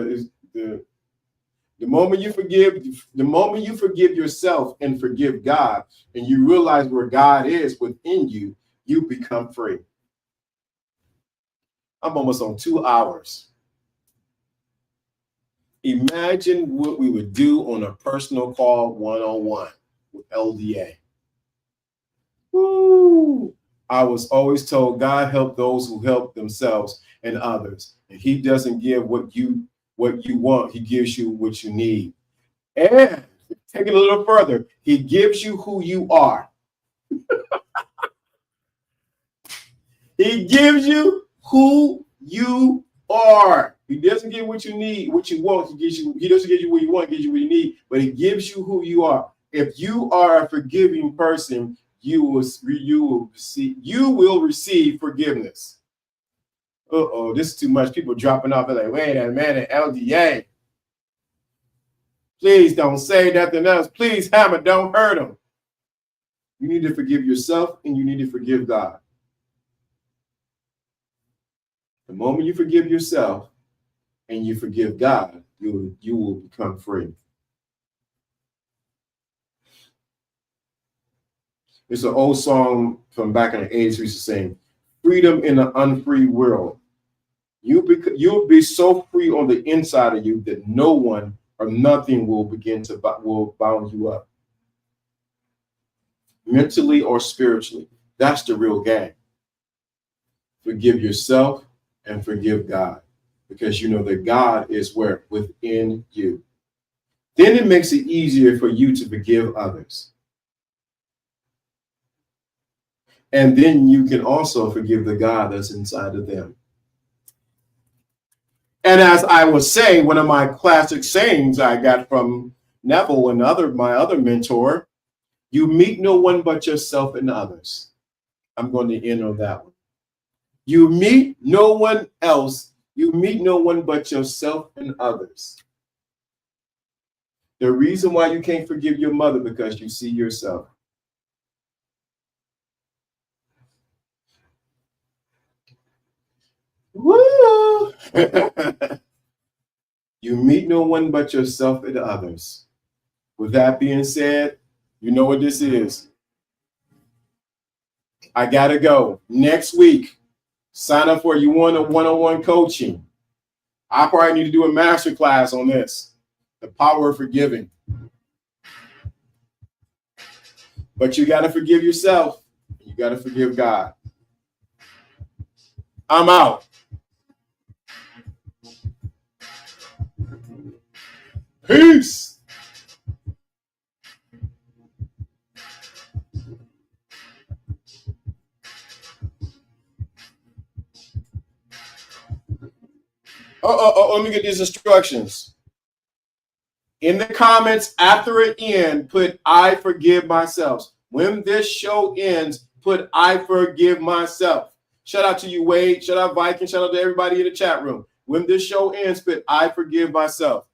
the moment you forgive yourself and forgive God, and you realize where God is within you, you become free. I'm almost on 2 hours. Imagine what we would do on a personal call one-on-one with LDA. Woo! I was always told God help those who help themselves and others. And he doesn't give what you want. He gives you what you need. And take it a little further. He gives you who you are. He gives you who you are. He doesn't give what you need, what you want. He doesn't give you what you want, he gives you what you need, but he gives you who you are. If you are a forgiving person, you will receive forgiveness. This is too much. People dropping off. They're like, wait a minute, LDA. Please don't say nothing else. Please, Hammer, don't hurt him. You need to forgive yourself and you need to forgive God. The moment you forgive yourself and you forgive God, you will become free. It's an old song from back in the 80s. We used to sing, freedom in an unfree world. You'll be so free on the inside of you that no one or nothing will bound you up. Mentally or spiritually. That's the real game. Forgive yourself and forgive God, because you know that God is where? Within you. Then it makes it easier for you to forgive others. And then you can also forgive the God that's inside of them. And as I was saying, one of my classic sayings I got from Neville and my other mentor, you meet no one but yourself and others. I'm going to end on that one. You meet no one else. You meet no one but yourself and others. The reason why you can't forgive your mother, because you see yourself. Woo! You meet no one but yourself and others. With that being said, you know what this is. I gotta go. Next week, sign up for you want a one-on-one coaching. I probably need to do a master class on this, the power of forgiving. But you gotta forgive yourself. You gotta forgive God. I'm out. Peace. Let me get these instructions. In the comments after it ends, put I forgive myself. When this show ends, put I forgive myself. Shout out to you, Wade. Shout out Viking. Shout out to everybody in the chat room. When this show ends, I forgive myself.